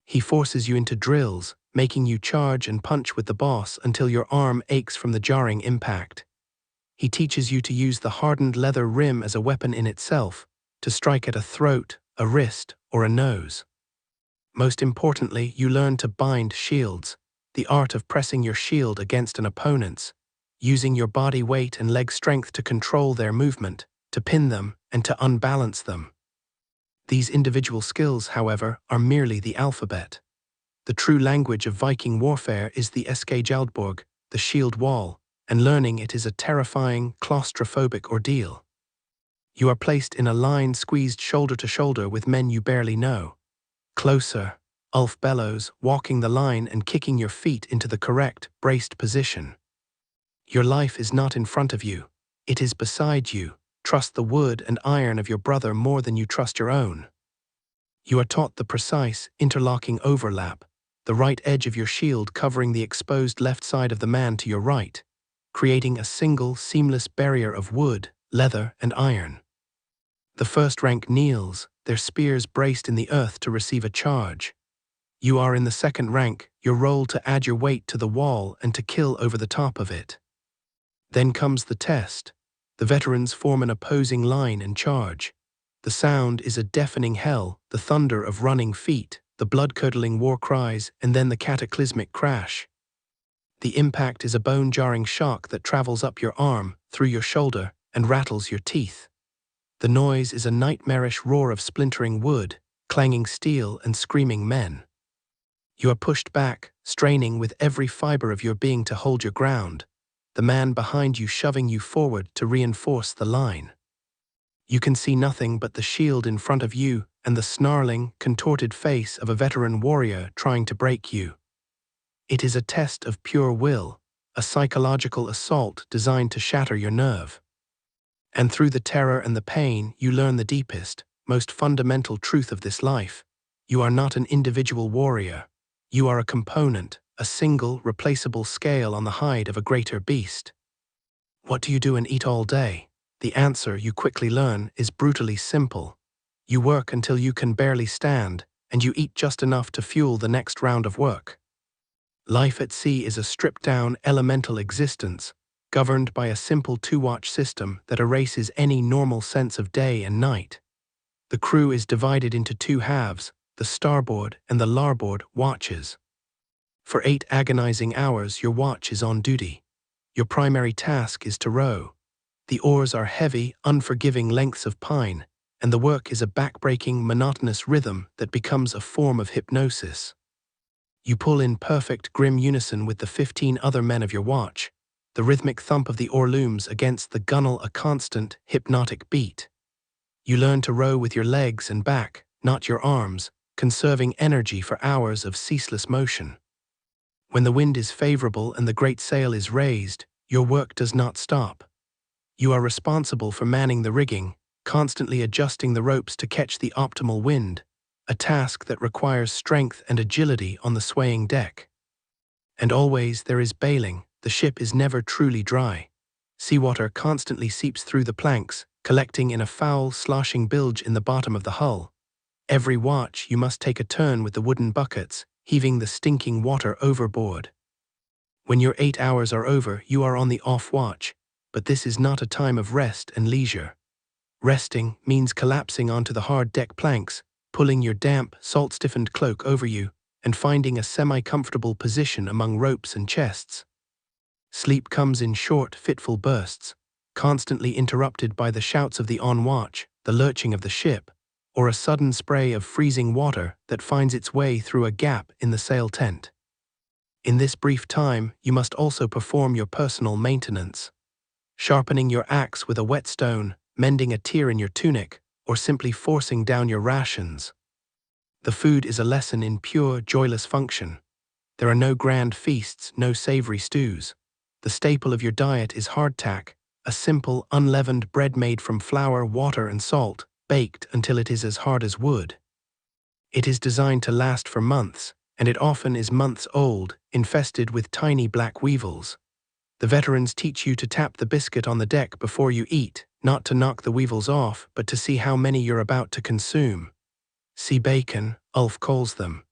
[SPEAKER 1] He forces you into drills, making you charge and punch with the boss until your arm aches from the jarring impact. He teaches you to use the hardened leather rim as a weapon in itself, to strike at a throat, a wrist, or a nose. Most importantly, you learn to bind shields, the art of pressing your shield against an opponent's, using your body weight and leg strength to control their movement, to pin them, and to unbalance them. These individual skills, however, are merely the alphabet. The true language of Viking warfare is the Inescapable, the shield wall, and learning it is a terrifying, claustrophobic ordeal. You are placed in a line squeezed shoulder to shoulder with men you barely know. "Closer," Ulf bellows, walking the line and kicking your feet into the correct, braced position. Your life is not in front of you, it is beside you. Trust the wood and iron of your brother more than you trust your own. You are taught the precise, interlocking overlap, the right edge of your shield covering the exposed left side of the man to your right, creating a single, seamless barrier of wood, leather, and iron. The first rank kneels, their spears braced in the earth to receive a charge. You are in the second rank, your role to add your weight to the wall and to kill over the top of it. Then comes the test. The veterans form an opposing line and charge. The sound is a deafening hell, the thunder of running feet, the blood-curdling war cries, and then the cataclysmic crash. The impact is a bone-jarring shock that travels up your arm, through your shoulder, and rattles your teeth. The noise is a nightmarish roar of splintering wood, clanging steel, and screaming men. You are pushed back, straining with every fiber of your being to hold your ground, the man behind you shoving you forward to reinforce the line. You can see nothing but the shield in front of you and the snarling, contorted face of a veteran warrior trying to break you. It is a test of pure will, a psychological assault designed to shatter your nerve. And through the terror and the pain, you learn the deepest, most fundamental truth of this life. You are not an individual warrior. You are a component, a single, replaceable scale on the hide of a greater beast. What do you do and eat all day? The answer, you quickly learn, is brutally simple. You work until you can barely stand, and you eat just enough to fuel the next round of work. Life at sea is a stripped-down, elemental existence, governed by a simple two-watch system that erases any normal sense of day and night. The crew is divided into two halves, the starboard and the larboard watches. For 8 agonizing hours, your watch is on duty. Your primary task is to row. The oars are heavy, unforgiving lengths of pine, and the work is a backbreaking, monotonous rhythm that becomes a form of hypnosis. You pull in perfect, grim unison with the 15 other men of your watch, the rhythmic thump of the oar looms against the gunwale a constant, hypnotic beat. You learn to row with your legs and back, not your arms, conserving energy for hours of ceaseless motion. When the wind is favorable and the great sail is raised, your work does not stop. You are responsible for manning the rigging, constantly adjusting the ropes to catch the optimal wind, a task that requires strength and agility on the swaying deck. And always there is bailing. The ship is never truly dry. Seawater constantly seeps through the planks, collecting in a foul, sloshing bilge in the bottom of the hull. Every watch you must take a turn with the wooden buckets, heaving the stinking water overboard. When your 8 hours are over, you are on the off watch, but this is not a time of rest and leisure. Resting means collapsing onto the hard deck planks, pulling your damp, salt-stiffened cloak over you, and finding a semi-comfortable position among ropes and chests. Sleep comes in short, fitful bursts, constantly interrupted by the shouts of the on-watch, the lurching of the ship, or a sudden spray of freezing water that finds its way through a gap in the sail tent. In this brief time, you must also perform your personal maintenance. Sharpening your axe with a whetstone, mending a tear in your tunic, or simply forcing down your rations. The food is a lesson in pure, joyless function. There are no grand feasts, no savory stews. The staple of your diet is hardtack, a simple, unleavened bread made from flour, water, and salt, baked until it is as hard as wood. It is designed to last for months, and it often is months old, infested with tiny black weevils. The veterans teach you to tap the biscuit on the deck before you eat, not to knock the weevils off, but to see how many you're about to consume. Sea bacon, Ulf calls them.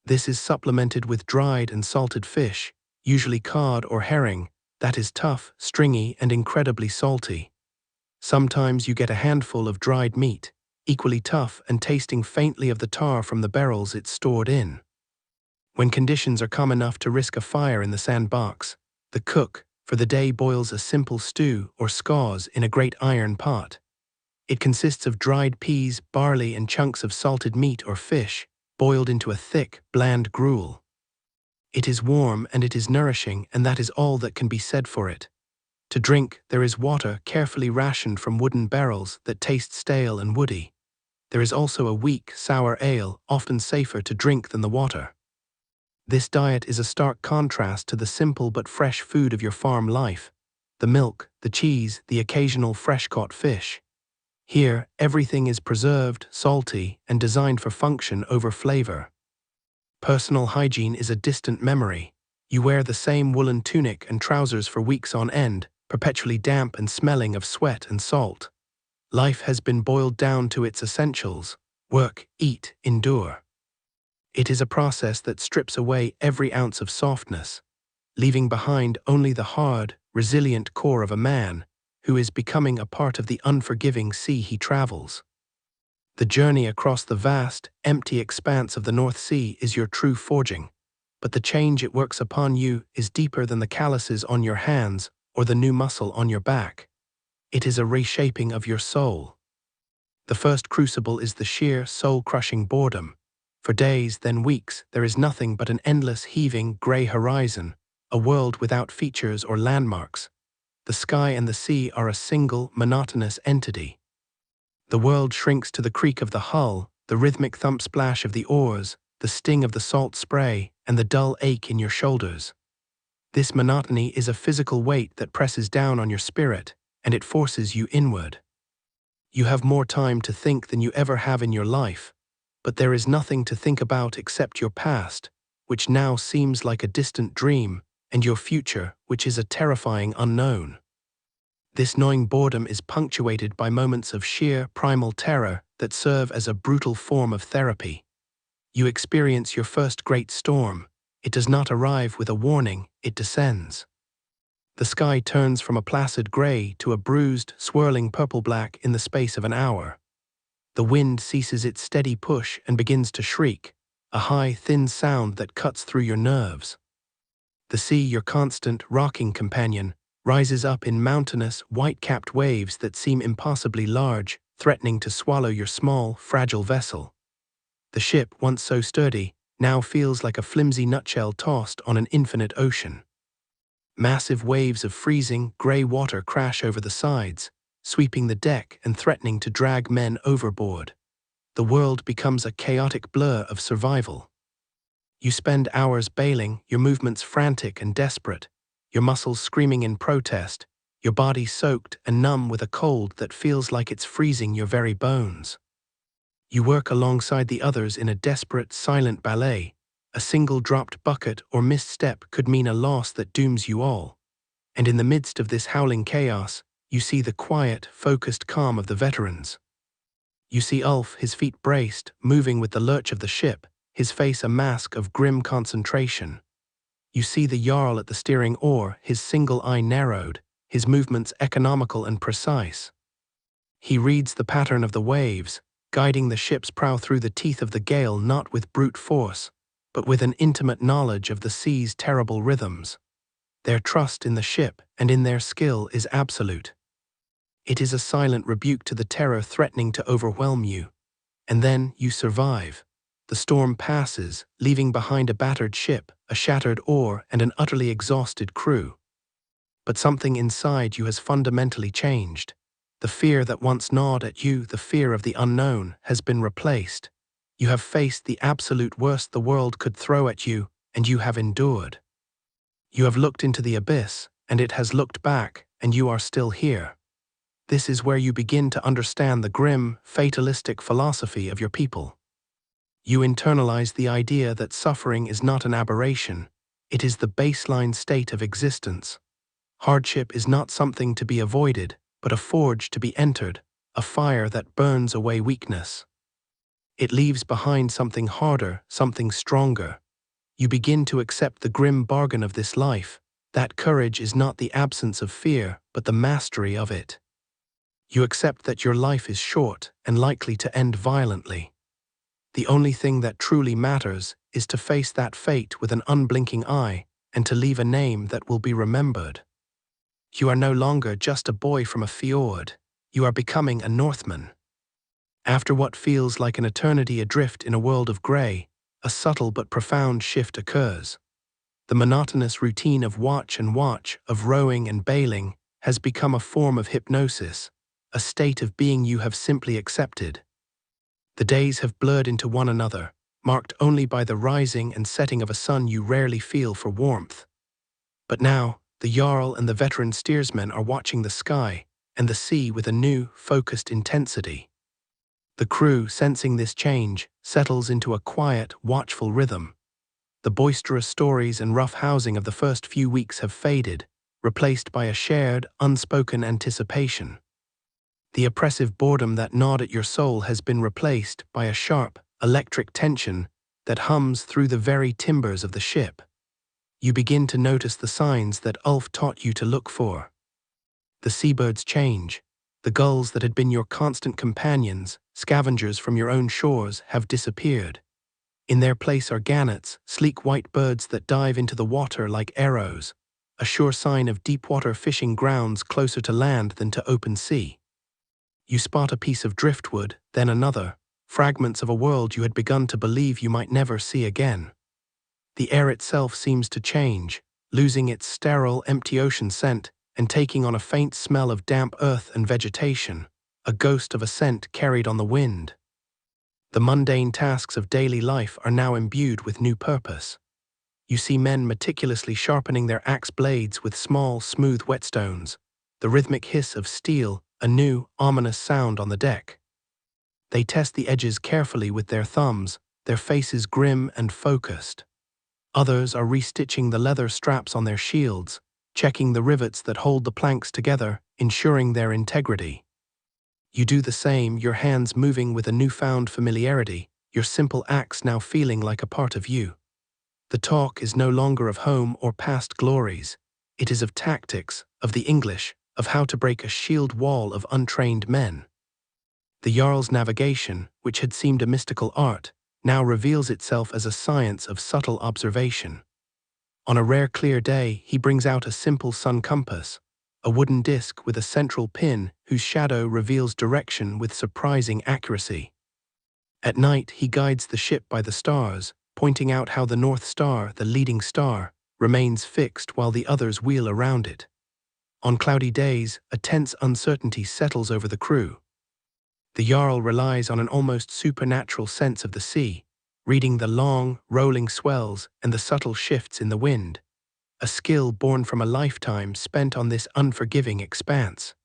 [SPEAKER 1] This is supplemented with dried and salted fish, usually cod or herring, that is tough, stringy, and incredibly salty. Sometimes you get a handful of dried meat, equally tough and tasting faintly of the tar from the barrels it's stored in. When conditions are calm enough to risk a fire in the sandbox, the cook, for the day, boils a simple stew or scaws in a great iron pot. It consists of dried peas, barley, and chunks of salted meat or fish, boiled into a thick, bland gruel. It is warm and it is nourishing, and that is all that can be said for it. To drink, there is water carefully rationed from wooden barrels that taste stale and woody. There is also a weak, sour ale, often safer to drink than the water. This diet is a stark contrast to the simple but fresh food of your farm life: the milk, the cheese, the occasional fresh-caught fish. Here, everything is preserved, salty, and designed for function over flavor. Personal hygiene is a distant memory. You wear the same woolen tunic and trousers for weeks on end, perpetually damp and smelling of sweat and salt. Life has been boiled down to its essentials: work, eat, endure. It is a process that strips away every ounce of softness, leaving behind only the hard, resilient core of a man who is becoming a part of the unforgiving sea he travels. The journey across the vast, empty expanse of the North Sea is your true forging, but the change it works upon you is deeper than the calluses on your hands or the new muscle on your back. It is a reshaping of your soul. The first crucible is the sheer, soul-crushing boredom. For days, then weeks, there is nothing but an endless, heaving, grey horizon, a world without features or landmarks. The sky and the sea are a single, monotonous entity. The world shrinks to the creak of the hull, the rhythmic thump-splash of the oars, the sting of the salt spray, and the dull ache in your shoulders. This monotony is a physical weight that presses down on your spirit, and it forces you inward. You have more time to think than you ever have in your life, but there is nothing to think about except your past, which now seems like a distant dream, and your future, which is a terrifying unknown. This gnawing boredom is punctuated by moments of sheer, primal terror that serve as a brutal form of therapy. You experience your first great storm. It does not arrive with a warning, it descends. The sky turns from a placid grey to a bruised, swirling purple-black in the space of an hour. The wind ceases its steady push and begins to shriek, a high, thin sound that cuts through your nerves. The sea, your constant, rocking companion, rises up in mountainous, white-capped waves that seem impossibly large, threatening to swallow your small, fragile vessel. The ship, once so sturdy, now feels like a flimsy nutshell tossed on an infinite ocean. Massive waves of freezing, grey water crash over the sides, sweeping the deck and threatening to drag men overboard. The world becomes a chaotic blur of survival. You spend hours bailing, your movements frantic and desperate, your muscles screaming in protest, your body soaked and numb with a cold that feels like it's freezing your very bones. You work alongside the others in a desperate, silent ballet. A single dropped bucket or misstep could mean a loss that dooms you all. And in the midst of this howling chaos, you see the quiet, focused calm of the veterans. You see Ulf, his feet braced, moving with the lurch of the ship, his face a mask of grim concentration. You see the Jarl at the steering oar, his single eye narrowed, his movements economical and precise. He reads the pattern of the waves, guiding the ship's prow through the teeth of the gale not with brute force, but with an intimate knowledge of the sea's terrible rhythms. Their trust in the ship and in their skill is absolute. It is a silent rebuke to the terror threatening to overwhelm you. And then you survive. The storm passes, leaving behind a battered ship, a shattered oar, and an utterly exhausted crew. But something inside you has fundamentally changed. The fear that once gnawed at you, the fear of the unknown, has been replaced. You have faced the absolute worst the world could throw at you, and you have endured. You have looked into the abyss, and it has looked back, and you are still here. This is where you begin to understand the grim, fatalistic philosophy of your people. You internalize the idea that suffering is not an aberration, it is the baseline state of existence. Hardship is not something to be avoided, but a forge to be entered, a fire that burns away weakness. It leaves behind something harder, something stronger. You begin to accept the grim bargain of this life, that courage is not the absence of fear, but the mastery of it. You accept that your life is short and likely to end violently. The only thing that truly matters is to face that fate with an unblinking eye and to leave a name that will be remembered. You are no longer just a boy from a fjord, you are becoming a Northman. After what feels like an eternity adrift in a world of grey, a subtle but profound shift occurs. The monotonous routine of watch and watch, of rowing and bailing, has become a form of hypnosis, a state of being you have simply accepted. The days have blurred into one another, marked only by the rising and setting of a sun you rarely feel for warmth. But now, the Jarl and the veteran steersmen are watching the sky and the sea with a new, focused intensity. The crew, sensing this change, settles into a quiet, watchful rhythm. The boisterous stories and rough housing of the first few weeks have faded, replaced by a shared, unspoken anticipation. The oppressive boredom that gnawed at your soul has been replaced by a sharp, electric tension that hums through the very timbers of the ship. You begin to notice the signs that Ulf taught you to look for. The seabirds change. The gulls that had been your constant companions, scavengers from your own shores, have disappeared. In their place are gannets, sleek white birds that dive into the water like arrows, a sure sign of deep-water fishing grounds closer to land than to open sea. You spot a piece of driftwood, then another, fragments of a world you had begun to believe you might never see again. The air itself seems to change, losing its sterile, empty ocean scent and taking on a faint smell of damp earth and vegetation, a ghost of a scent carried on the wind. The mundane tasks of daily life are now imbued with new purpose. You see men meticulously sharpening their axe blades with small, smooth whetstones, the rhythmic hiss of steel, a new, ominous sound on the deck. They test the edges carefully with their thumbs, their faces grim and focused. Others are restitching the leather straps on their shields, checking the rivets that hold the planks together, ensuring their integrity. You do the same, your hands moving with a newfound familiarity, your simple axe now feeling like a part of you. The talk is no longer of home or past glories. It is of tactics, of the English, of how to break a shield wall of untrained men. The Jarl's navigation, which had seemed a mystical art, now reveals itself as a science of subtle observation. On a rare clear day, he brings out a simple sun compass, a wooden disc with a central pin whose shadow reveals direction with surprising accuracy. At night, he guides the ship by the stars, pointing out how the North Star, the leading star, remains fixed while the others wheel around it. On cloudy days, a tense uncertainty settles over the crew. The Jarl relies on an almost supernatural sense of the sea, reading the long, rolling swells and the subtle shifts in the wind, a skill born from a lifetime spent on this unforgiving expanse.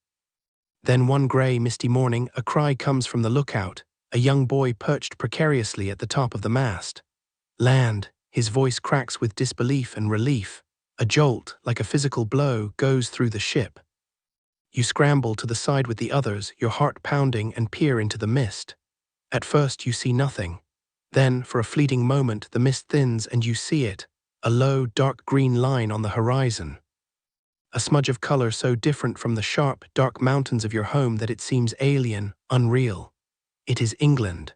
[SPEAKER 1] Then one grey, misty morning, a cry comes from the lookout, a young boy perched precariously at the top of the mast. Land, his voice cracks with disbelief and relief. A jolt, like a physical blow, goes through the ship. You scramble to the side with the others, your heart pounding, and peer into the mist. At first you see nothing. Then, for a fleeting moment, the mist thins and you see it, a low, dark green line on the horizon. A smudge of color so different from the sharp, dark mountains of your home that it seems alien, unreal. It is England.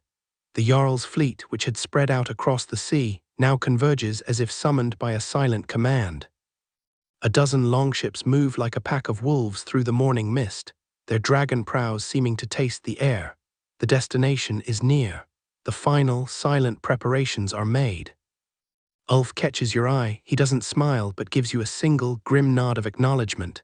[SPEAKER 1] The Jarl's fleet, which had spread out across the sea, now converges as if summoned by a silent command. A dozen longships move like a pack of wolves through the morning mist, their dragon prows seeming to taste the air. The destination is near. The final, silent preparations are made. Ulf catches your eye. He doesn't smile but gives you a single, grim nod of acknowledgement.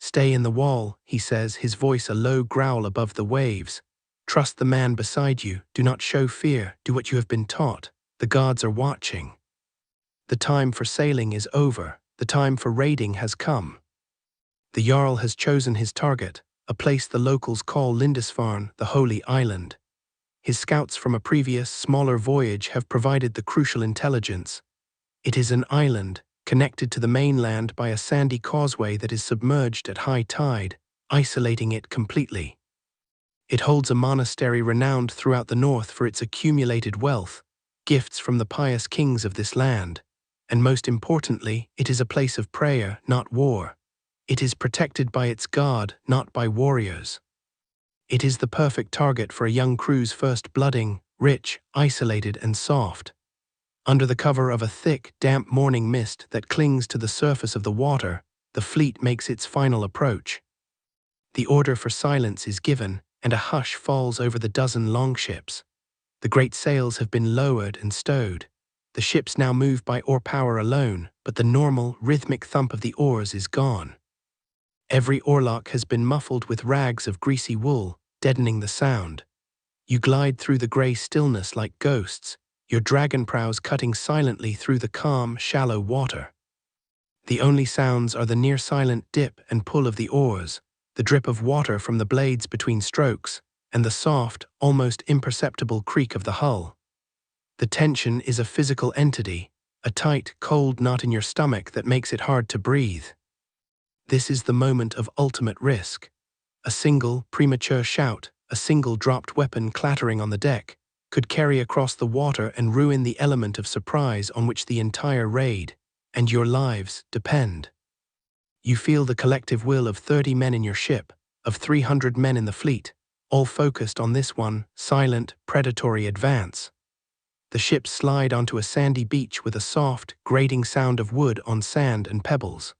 [SPEAKER 1] Stay in the wall, he says, his voice a low growl above the waves. Trust the man beside you, do not show fear, do what you have been taught. The gods are watching. The time for sailing is over, the time for raiding has come. The Jarl has chosen his target, a place the locals call Lindisfarne, the Holy Island. His scouts from a previous, smaller voyage have provided the crucial intelligence. It is an island, connected to the mainland by a sandy causeway that is submerged at high tide, isolating it completely. It holds a monastery renowned throughout the north for its accumulated wealth, gifts from the pious kings of this land, and most importantly, it is a place of prayer, not war. It is protected by its god, not by warriors. It is the perfect target for a young crew's first blooding, rich, isolated, and soft. Under the cover of a thick, damp morning mist that clings to the surface of the water, the fleet makes its final approach. The order for silence is given, and a hush falls over the dozen longships. The great sails have been lowered and stowed. The ships now move by oar power alone, but the normal, rhythmic thump of the oars is gone. Every oarlock has been muffled with rags of greasy wool, deadening the sound. You glide through the grey stillness like ghosts, your dragon prows cutting silently through the calm, shallow water. The only sounds are the near-silent dip and pull of the oars, the drip of water from the blades between strokes, and the soft, almost imperceptible creak of the hull. The tension is a physical entity, a tight, cold knot in your stomach that makes it hard to breathe. This is the moment of ultimate risk. A single, premature shout, a single dropped weapon clattering on the deck, could carry across the water and ruin the element of surprise on which the entire raid, and your lives, depend. You feel the collective will of 30 men in your ship, of 300 men in the fleet, all focused on this one, silent, predatory advance. The ships slide onto a sandy beach with a soft, grating sound of wood on sand and pebbles.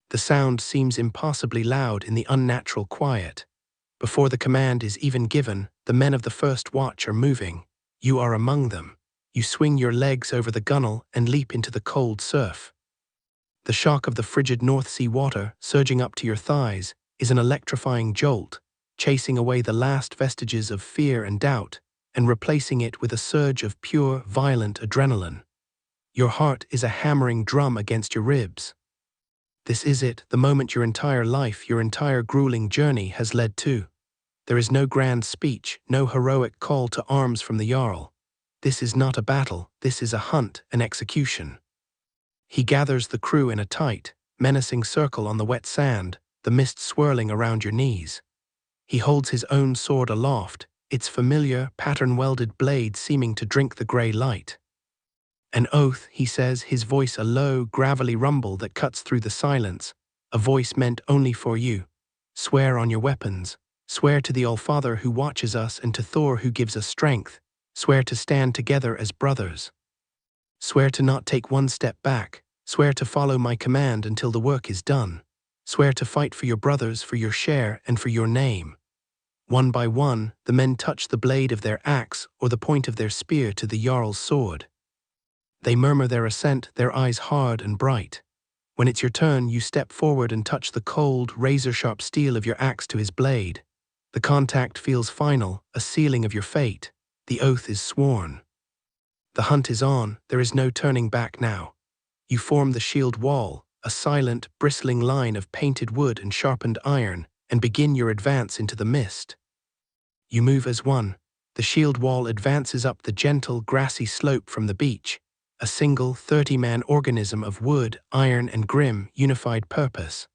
[SPEAKER 1] The sound seems impossibly loud in the unnatural quiet. Before the command is even given, the men of the first watch are moving. You are among them. You swing your legs over the gunwale and leap into the cold surf. The shock of the frigid North Sea water, surging up to your thighs, is an electrifying jolt, chasing away the last vestiges of fear and doubt, and replacing it with a surge of pure, violent adrenaline. Your heart is a hammering drum against your ribs. This is it, the moment your entire life, your entire grueling journey has led to. There is no grand speech, no heroic call to arms from the Jarl. This is not a battle, this is a hunt, an execution. He gathers the crew in a tight, menacing circle on the wet sand, the mist swirling around your knees. He holds his own sword aloft, its familiar, pattern-welded blade seeming to drink the grey light. An oath, he says, his voice a low, gravelly rumble that cuts through the silence, a voice meant only for you. Swear on your weapons. Swear to the All-Father who watches us and to Thor who gives us strength. Swear to stand together as brothers. Swear to not take one step back. Swear to follow my command until the work is done. Swear to fight for your brothers, for your share, and for your name. One by one, the men touch the blade of their axe or the point of their spear to the Jarl's sword. They murmur their assent, their eyes hard and bright. When it's your turn, you step forward and touch the cold, razor-sharp steel of your axe to his blade. The contact feels final, a sealing of your fate. The oath is sworn. The hunt is on, there is no turning back now. You form the shield wall, a silent, bristling line of painted wood and sharpened iron, and begin your advance into the mist. You move as one. The shield wall advances up the gentle, grassy slope from the beach, a single 30-man organism of wood, iron, and grim, unified purpose.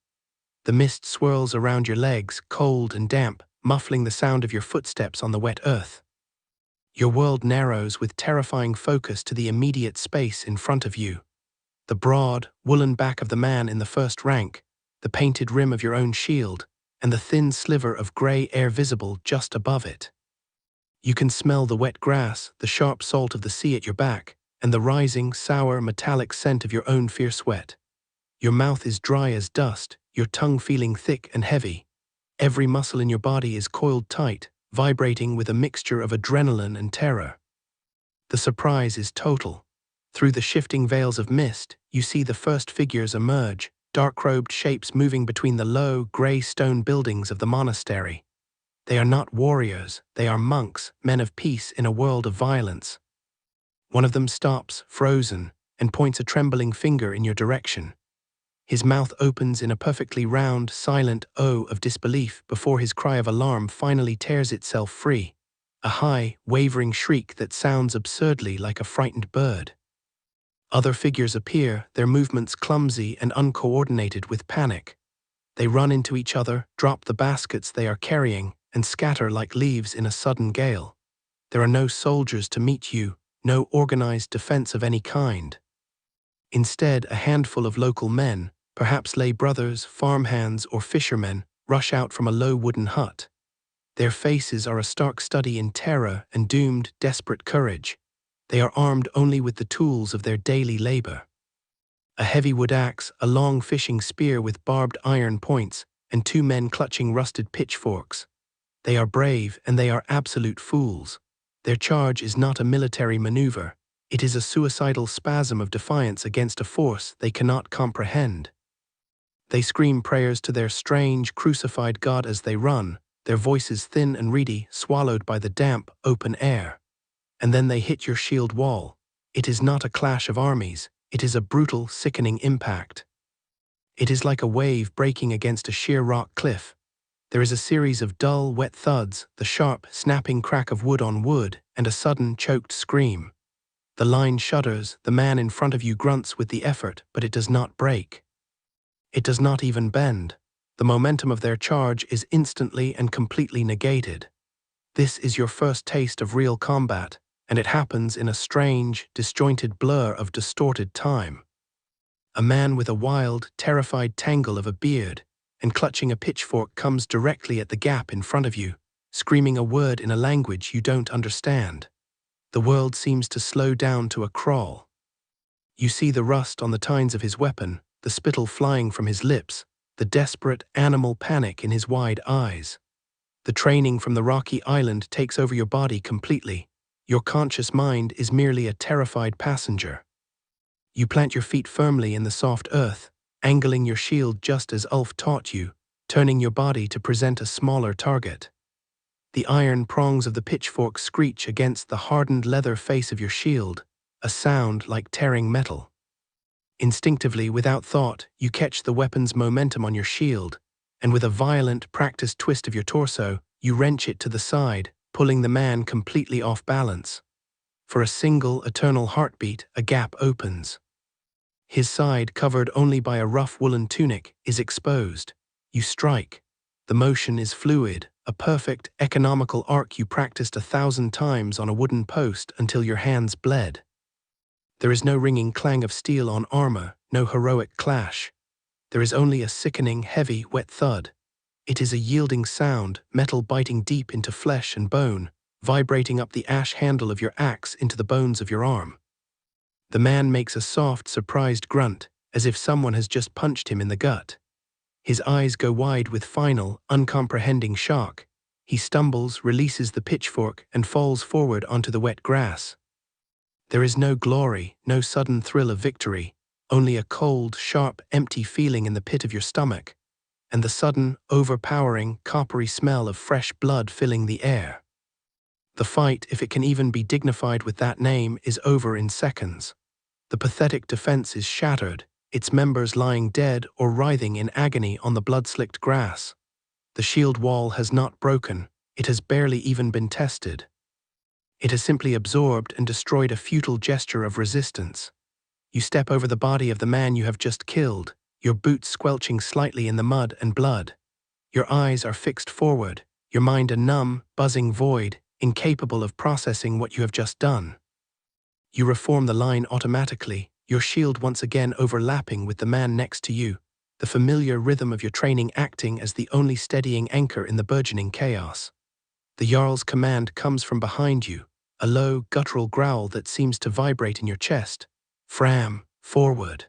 [SPEAKER 1] The mist swirls around your legs, cold and damp, muffling the sound of your footsteps on the wet earth. Your world narrows with terrifying focus to the immediate space in front of you. The broad, woolen back of the man in the first rank, the painted rim of your own shield, and the thin sliver of grey air visible just above it. You can smell the wet grass, the sharp salt of the sea at your back, and the rising, sour, metallic scent of your own fierce sweat. Your mouth is dry as dust, your tongue feeling thick and heavy. Every muscle in your body is coiled tight, vibrating with a mixture of adrenaline and terror. The surprise is total. Through the shifting veils of mist, you see the first figures emerge, dark-robed shapes moving between the low, grey stone buildings of the monastery. They are not warriors, they are monks, men of peace in a world of violence. One of them stops, frozen, and points a trembling finger in your direction. His mouth opens in a perfectly round, silent O of disbelief before his cry of alarm finally tears itself free, a high, wavering shriek that sounds absurdly like a frightened bird. Other figures appear, their movements clumsy and uncoordinated with panic. They run into each other, drop the baskets they are carrying, and scatter like leaves in a sudden gale. There are no soldiers to meet you, no organized defense of any kind. Instead, a handful of local men, perhaps lay brothers, farmhands, or fishermen, rush out from a low wooden hut. Their faces are a stark study in terror and doomed, desperate courage. They are armed only with the tools of their daily labor. A heavy wood axe, a long fishing spear with barbed iron points, and two men clutching rusted pitchforks. They are brave, and they are absolute fools. Their charge is not a military maneuver. It is a suicidal spasm of defiance against a force they cannot comprehend. They scream prayers to their strange, crucified God as they run, their voices thin and reedy, swallowed by the damp, open air. And then they hit your shield wall. It is not a clash of armies, it is a brutal, sickening impact. It is like a wave breaking against a sheer rock cliff. There is a series of dull, wet thuds, the sharp, snapping crack of wood on wood, and a sudden, choked scream. The line shudders, the man in front of you grunts with the effort, but it does not break. It does not even bend. The momentum of their charge is instantly and completely negated. This is your first taste of real combat, and it happens in a strange, disjointed blur of distorted time. A man with a wild, terrified tangle of a beard and clutching a pitchfork comes directly at the gap in front of you, screaming a word in a language you don't understand. The world seems to slow down to a crawl. You see the rust on the tines of his weapon, the spittle flying from his lips, the desperate, animal panic in his wide eyes. The training from the rocky island takes over your body completely. Your conscious mind is merely a terrified passenger. You plant your feet firmly in the soft earth, angling your shield just as Ulf taught you, turning your body to present a smaller target. The iron prongs of the pitchfork screech against the hardened leather face of your shield, a sound like tearing metal. Instinctively, without thought, you catch the weapon's momentum on your shield, and with a violent, practiced twist of your torso, you wrench it to the side, pulling the man completely off balance. For a single, eternal heartbeat, a gap opens. His side, covered only by a rough woolen tunic, is exposed. You strike. The motion is fluid, a perfect, economical arc you practiced 1,000 times on a wooden post until your hands bled. There is no ringing clang of steel on armor, no heroic clash. There is only a sickening, heavy, wet thud. It is a yielding sound, metal biting deep into flesh and bone, vibrating up the ash handle of your axe into the bones of your arm. The man makes a soft, surprised grunt, as if someone has just punched him in the gut. His eyes go wide with final, uncomprehending shock. He stumbles, releases the pitchfork, and falls forward onto the wet grass. There is no glory, no sudden thrill of victory, only a cold, sharp, empty feeling in the pit of your stomach, and the sudden, overpowering, coppery smell of fresh blood filling the air. The fight, if it can even be dignified with that name, is over in seconds. The pathetic defense is shattered, its members lying dead or writhing in agony on the blood-slicked grass. The shield wall has not broken, it has barely even been tested. It has simply absorbed and destroyed a futile gesture of resistance. You step over the body of the man you have just killed, your boots squelching slightly in the mud and blood. Your eyes are fixed forward, your mind a numb, buzzing void, incapable of processing what you have just done. You reform the line automatically, your shield once again overlapping with the man next to you, the familiar rhythm of your training acting as the only steadying anchor in the burgeoning chaos. The Jarl's command comes from behind you, a low, guttural growl that seems to vibrate in your chest. Fram, forward.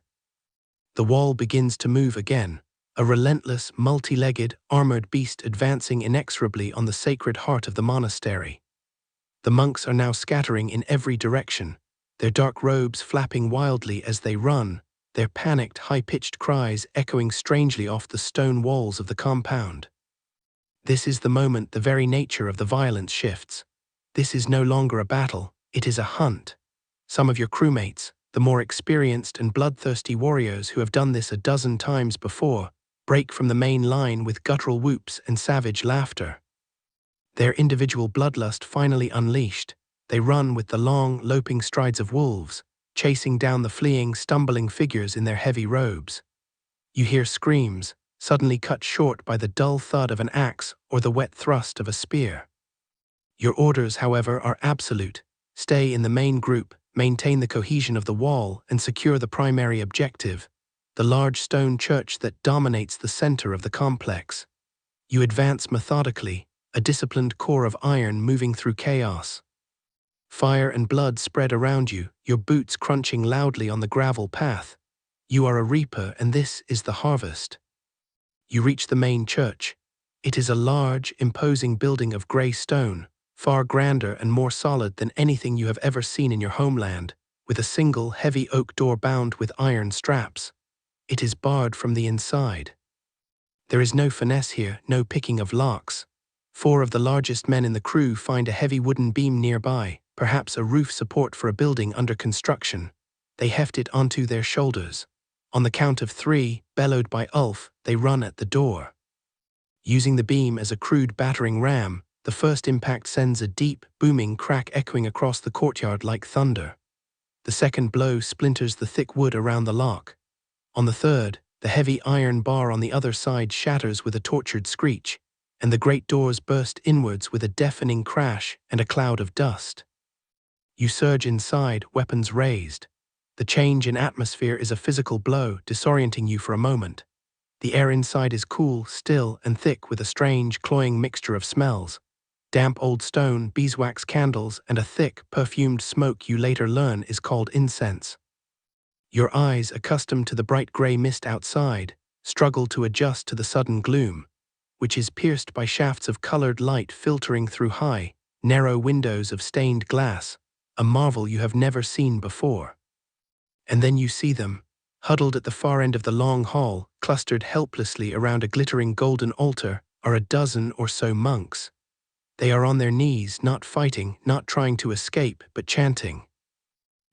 [SPEAKER 1] The wall begins to move again, a relentless, multi-legged, armored beast advancing inexorably on the sacred heart of the monastery. The monks are now scattering in every direction, their dark robes flapping wildly as they run, their panicked, high-pitched cries echoing strangely off the stone walls of the compound. This is the moment the very nature of the violence shifts. This is no longer a battle, it is a hunt. Some of your crewmates, the more experienced and bloodthirsty warriors who have done this a dozen times before, break from the main line with guttural whoops and savage laughter. Their individual bloodlust finally unleashed, they run with the long, loping strides of wolves, chasing down the fleeing, stumbling figures in their heavy robes. You hear screams, suddenly cut short by the dull thud of an axe or the wet thrust of a spear. Your orders, however, are absolute. Stay in the main group, maintain the cohesion of the wall, and secure the primary objective, the large stone church that dominates the center of the complex. You advance methodically, a disciplined core of iron moving through chaos. Fire and blood spread around you, your boots crunching loudly on the gravel path. You are a reaper, and this is the harvest. You reach the main church. It is a large, imposing building of grey stone, far grander and more solid than anything you have ever seen in your homeland, with a single heavy oak door bound with iron straps. It is barred from the inside. There is no finesse here, no picking of locks. 4 of the largest men in the crew find a heavy wooden beam nearby, perhaps a roof support for a building under construction. They heft it onto their shoulders. On the count of 3, bellowed by Ulf, they run at the door. Using the beam as a crude battering ram, the first impact sends a deep, booming crack echoing across the courtyard like thunder. The second blow splinters the thick wood around the lock. On the third, the heavy iron bar on the other side shatters with a tortured screech, and the great doors burst inwards with a deafening crash and a cloud of dust. You surge inside, weapons raised. The change in atmosphere is a physical blow, disorienting you for a moment. The air inside is cool, still, and thick with a strange, cloying mixture of smells. Damp old stone, beeswax candles, and a thick, perfumed smoke you later learn is called incense. Your eyes, accustomed to the bright grey mist outside, struggle to adjust to the sudden gloom, which is pierced by shafts of colored light filtering through high, narrow windows of stained glass, a marvel you have never seen before. And then you see them, huddled at the far end of the long hall, clustered helplessly around a glittering golden altar, are a dozen or so monks. They are on their knees, not fighting, not trying to escape, but chanting.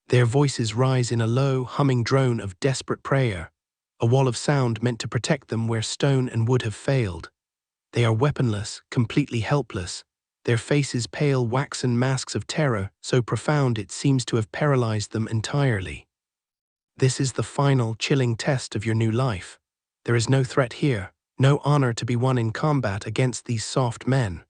[SPEAKER 1] Their voices rise in a low, humming drone of desperate prayer, a wall of sound meant to protect them where stone and wood have failed. They are weaponless, completely helpless, their faces pale waxen masks of terror so profound it seems to have paralyzed them entirely. This is the final, chilling test of your new life. There is no threat here, no honor to be won in combat against these soft men.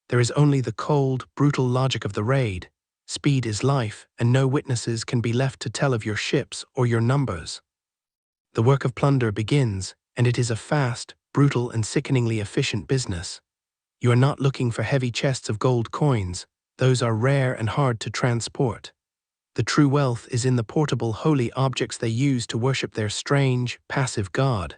[SPEAKER 1] There is only the cold, brutal logic of the raid. Speed is life, and no witnesses can be left to tell of your ships or your numbers. The work of plunder begins, and it is a fast, brutal, and sickeningly efficient business. You are not looking for heavy chests of gold coins. Those are rare and hard to transport. The true wealth is in the portable holy objects they use to worship their strange, passive god.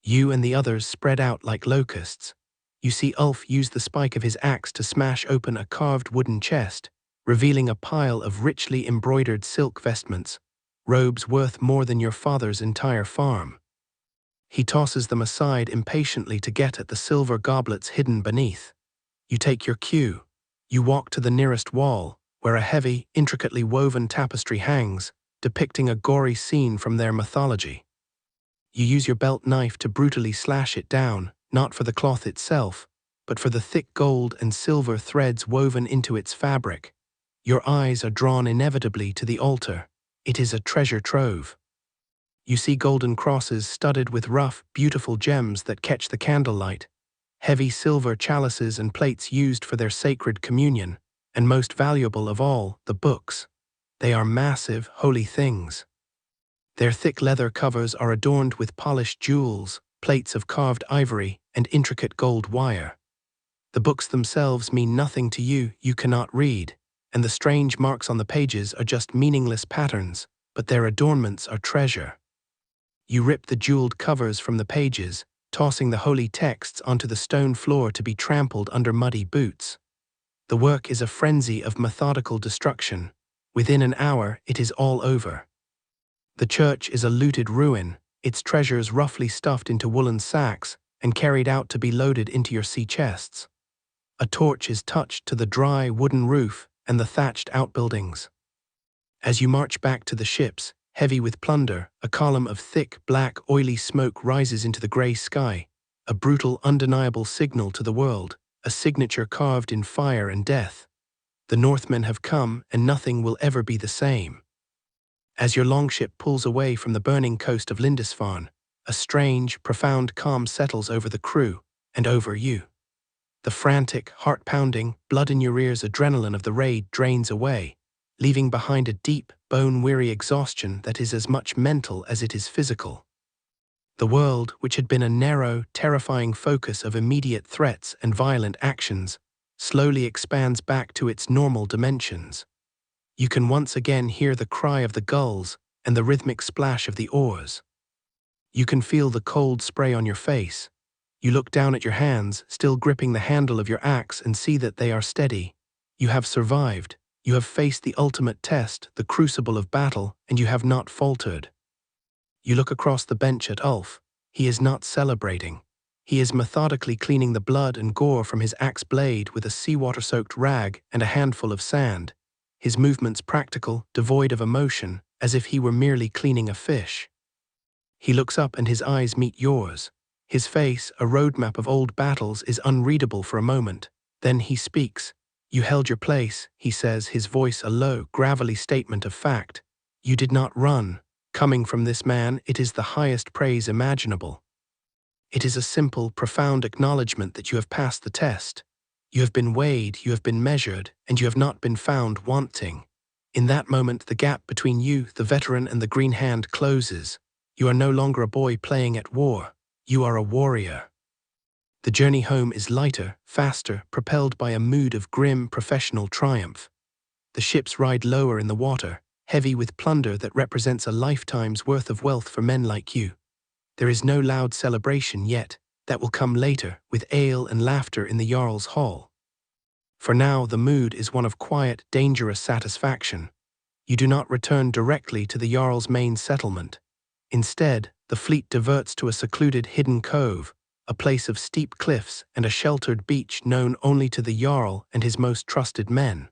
[SPEAKER 1] You and the others spread out like locusts. You see Ulf use the spike of his axe to smash open a carved wooden chest, revealing a pile of richly embroidered silk vestments, robes worth more than your father's entire farm. He tosses them aside impatiently to get at the silver goblets hidden beneath. You take your cue. You walk to the nearest wall, where a heavy, intricately woven tapestry hangs, depicting a gory scene from their mythology. You use your belt knife to brutally slash it down, not for the cloth itself, but for the thick gold and silver threads woven into its fabric. Your eyes are drawn inevitably to the altar. It is a treasure trove. You see golden crosses studded with rough, beautiful gems that catch the candlelight, heavy silver chalices and plates used for their sacred communion, and most valuable of all, the books. They are massive, holy things. Their thick leather covers are adorned with polished jewels, plates of carved ivory, and intricate gold wire. The books themselves mean nothing to you, you cannot read, and the strange marks on the pages are just meaningless patterns, but their adornments are treasure. You rip the jeweled covers from the pages, tossing the holy texts onto the stone floor to be trampled under muddy boots. The work is a frenzy of methodical destruction. Within an hour, it is all over. The church is a looted ruin, its treasures roughly stuffed into woolen sacks and carried out to be loaded into your sea chests. A torch is touched to the dry wooden roof and the thatched outbuildings. As you march back to the ships, heavy with plunder, a column of thick, black, oily smoke rises into the grey sky, a brutal, undeniable signal to the world, a signature carved in fire and death. The Northmen have come, and nothing will ever be the same. As your longship pulls away from the burning coast of Lindisfarne, a strange, profound calm settles over the crew and over you. The frantic, heart-pounding, blood-in-your-ears adrenaline of the raid drains away, leaving behind a deep, bone-weary exhaustion that is as much mental as it is physical. The world, which had been a narrow, terrifying focus of immediate threats and violent actions, slowly expands back to its normal dimensions. You can once again hear the cry of the gulls and the rhythmic splash of the oars. You can feel the cold spray on your face. You look down at your hands, still gripping the handle of your axe, and see that they are steady. You have survived. You have faced the ultimate test, the crucible of battle, and you have not faltered. You look across the bench at Ulf. He is not celebrating. He is methodically cleaning the blood and gore from his axe blade with a seawater-soaked rag and a handful of sand. His movements practical, devoid of emotion, as if he were merely cleaning a fish. He looks up and his eyes meet yours. His face, a roadmap of old battles, is unreadable for a moment. Then he speaks. "You held your place," he says, his voice a low, gravelly statement of fact. "You did not run." Coming from this man, it is the highest praise imaginable. It is a simple, profound acknowledgement that you have passed the test. You have been weighed, you have been measured, and you have not been found wanting. In that moment, the gap between you, the veteran, and the green hand closes. You are no longer a boy playing at war. You are a warrior. The journey home is lighter, faster, propelled by a mood of grim, professional triumph. The ships ride lower in the water, heavy with plunder that represents a lifetime's worth of wealth for men like you. There is no loud celebration yet. That will come later, with ale and laughter in the Jarl's hall. For now, the mood is one of quiet, dangerous satisfaction. You do not return directly to the Jarl's main settlement. Instead, the fleet diverts to a secluded hidden cove, a place of steep cliffs and a sheltered beach known only to the Jarl and his most trusted men.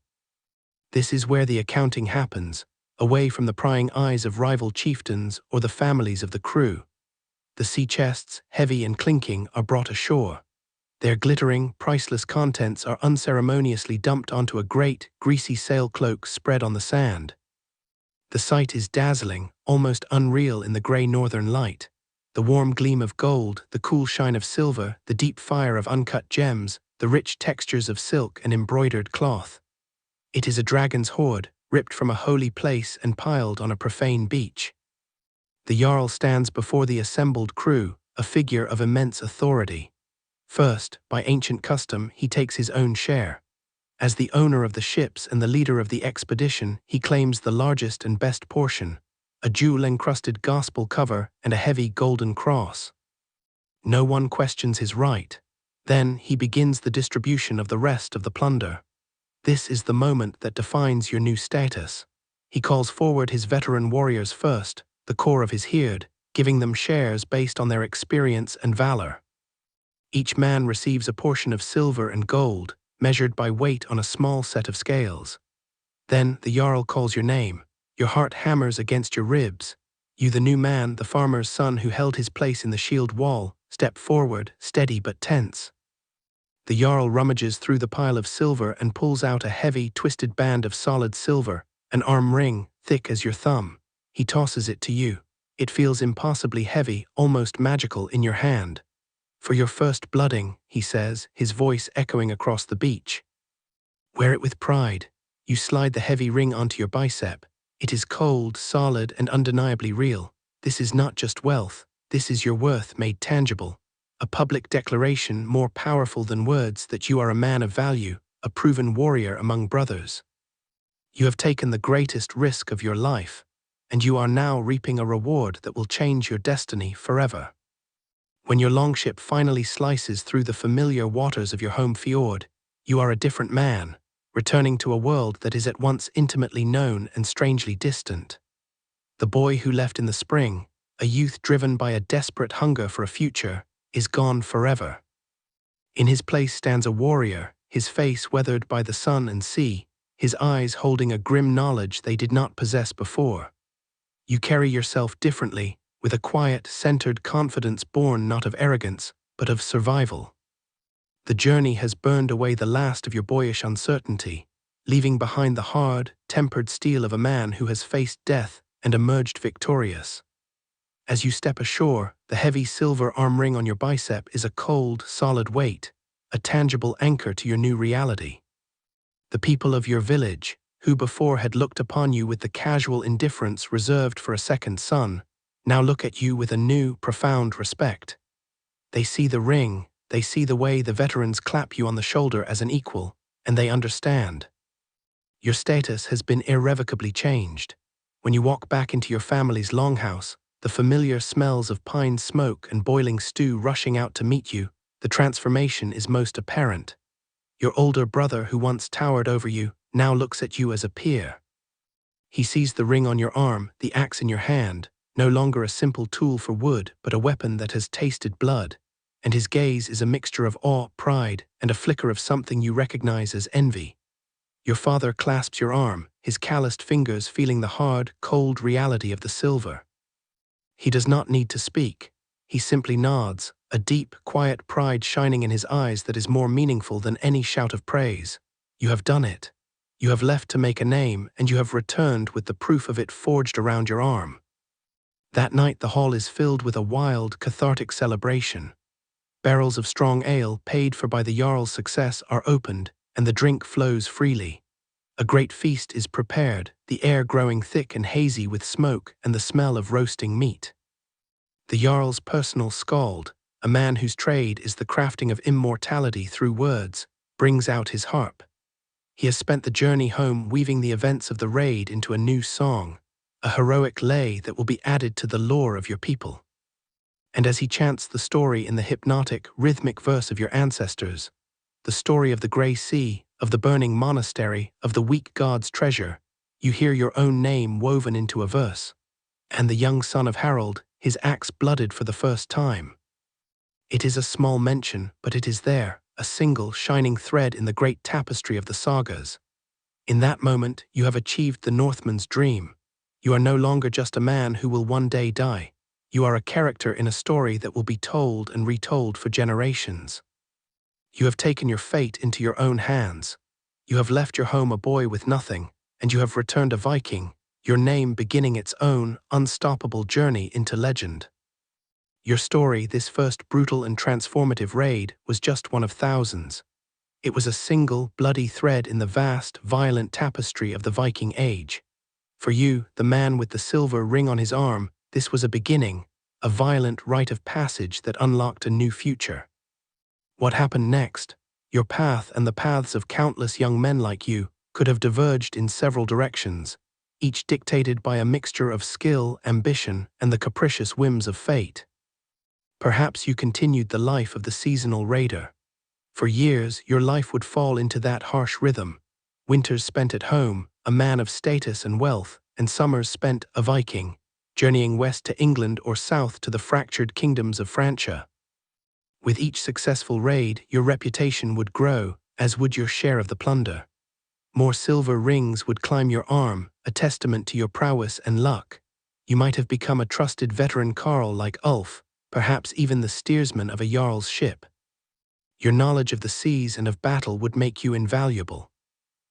[SPEAKER 1] This is where the accounting happens, away from the prying eyes of rival chieftains or the families of the crew. The sea chests, heavy and clinking, are brought ashore. Their glittering, priceless contents are unceremoniously dumped onto a great, greasy sailcloak spread on the sand. The sight is dazzling, almost unreal in the grey northern light. The warm gleam of gold, the cool shine of silver, the deep fire of uncut gems, the rich textures of silk and embroidered cloth. It is a dragon's hoard, ripped from a holy place and piled on a profane beach. The Jarl stands before the assembled crew, a figure of immense authority. First, by ancient custom, he takes his own share. As the owner of the ships and the leader of the expedition, he claims the largest and best portion, a jewel-encrusted gospel cover and a heavy golden cross. No one questions his right. Then he begins the distribution of the rest of the plunder. This is the moment that defines your new status. He calls forward his veteran warriors first, the core of his Fjord, giving them shares based on their experience and valor. Each man receives a portion of silver and gold, measured by weight on a small set of scales. Then the Jarl calls your name. Your heart hammers against your ribs. You, the new man, the farmer's son who held his place in the shield wall, step forward, steady but tense. The Jarl rummages through the pile of silver and pulls out a heavy, twisted band of solid silver, an arm ring, thick as your thumb. He tosses it to you. It feels impossibly heavy, almost magical in your hand. "For your first blooding," he says, his voice echoing across the beach. "Wear it with pride." You slide the heavy ring onto your bicep. It is cold, solid, and undeniably real. This is not just wealth. This is your worth made tangible. A public declaration more powerful than words that you are a man of value, a proven warrior among brothers. You have taken the greatest risk of your life, and you are now reaping a reward that will change your destiny forever. When your longship finally slices through the familiar waters of your home fjord, you are a different man, returning to a world that is at once intimately known and strangely distant. The boy who left in the spring, a youth driven by a desperate hunger for a future, is gone forever. In his place stands a warrior, his face weathered by the sun and sea, his eyes holding a grim knowledge they did not possess before. You carry yourself differently, with a quiet, centered confidence born not of arrogance, but of survival. The journey has burned away the last of your boyish uncertainty, leaving behind the hard, tempered steel of a man who has faced death and emerged victorious. As you step ashore, the heavy silver arm ring on your bicep is a cold, solid weight, a tangible anchor to your new reality. The people of your village, who before had looked upon you with the casual indifference reserved for a second son, now look at you with a new, profound respect. They see the ring, they see the way the veterans clap you on the shoulder as an equal, and they understand. Your status has been irrevocably changed. When you walk back into your family's longhouse, the familiar smells of pine smoke and boiling stew rushing out to meet you, the transformation is most apparent. Your older brother who once towered over you now looks at you as a peer. He sees the ring on your arm, the axe in your hand, no longer a simple tool for wood, but a weapon that has tasted blood, and his gaze is a mixture of awe, pride, and a flicker of something you recognize as envy. Your father clasps your arm, his calloused fingers feeling the hard, cold reality of the silver. He does not need to speak. He simply nods, a deep, quiet pride shining in his eyes that is more meaningful than any shout of praise. You have done it. You have left to make a name, and you have returned with the proof of it forged around your arm. That night the hall is filled with a wild, cathartic celebration. Barrels of strong ale, paid for by the Jarl's success, are opened, and the drink flows freely. A great feast is prepared, the air growing thick and hazy with smoke and the smell of roasting meat. The Jarl's personal skald, a man whose trade is the crafting of immortality through words, brings out his harp. He has spent the journey home weaving the events of the raid into a new song, a heroic lay that will be added to the lore of your people. And as he chants the story in the hypnotic, rhythmic verse of your ancestors, the story of the Grey Sea, of the burning monastery, of the weak god's treasure, you hear your own name woven into a verse. And the young son of Harold, his axe blooded for the first time. It is a small mention, but it is there, a single, shining thread in the great tapestry of the sagas. In that moment, you have achieved the Northman's dream. You are no longer just a man who will one day die. You are a character in a story that will be told and retold for generations. You have taken your fate into your own hands. You have left your home a boy with nothing, and you have returned a Viking, your name beginning its own unstoppable journey into legend. Your story, this first brutal and transformative raid, was just one of thousands. It was a single, bloody thread in the vast, violent tapestry of the Viking Age. For you, the man with the silver ring on his arm, this was a beginning, a violent rite of passage that unlocked a new future. What happened next? Your path and the paths of countless young men like you could have diverged in several directions, each dictated by a mixture of skill, ambition, and the capricious whims of fate. Perhaps you continued the life of the seasonal raider. For years, your life would fall into that harsh rhythm. Winters spent at home, a man of status and wealth, and summers spent a Viking, journeying west to England or south to the fractured kingdoms of Francia. With each successful raid, your reputation would grow, as would your share of the plunder. More silver rings would climb your arm, a testament to your prowess and luck. You might have become a trusted veteran carl like Ulf, perhaps even the steersman of a Jarl's ship. Your knowledge of the seas and of battle would make you invaluable.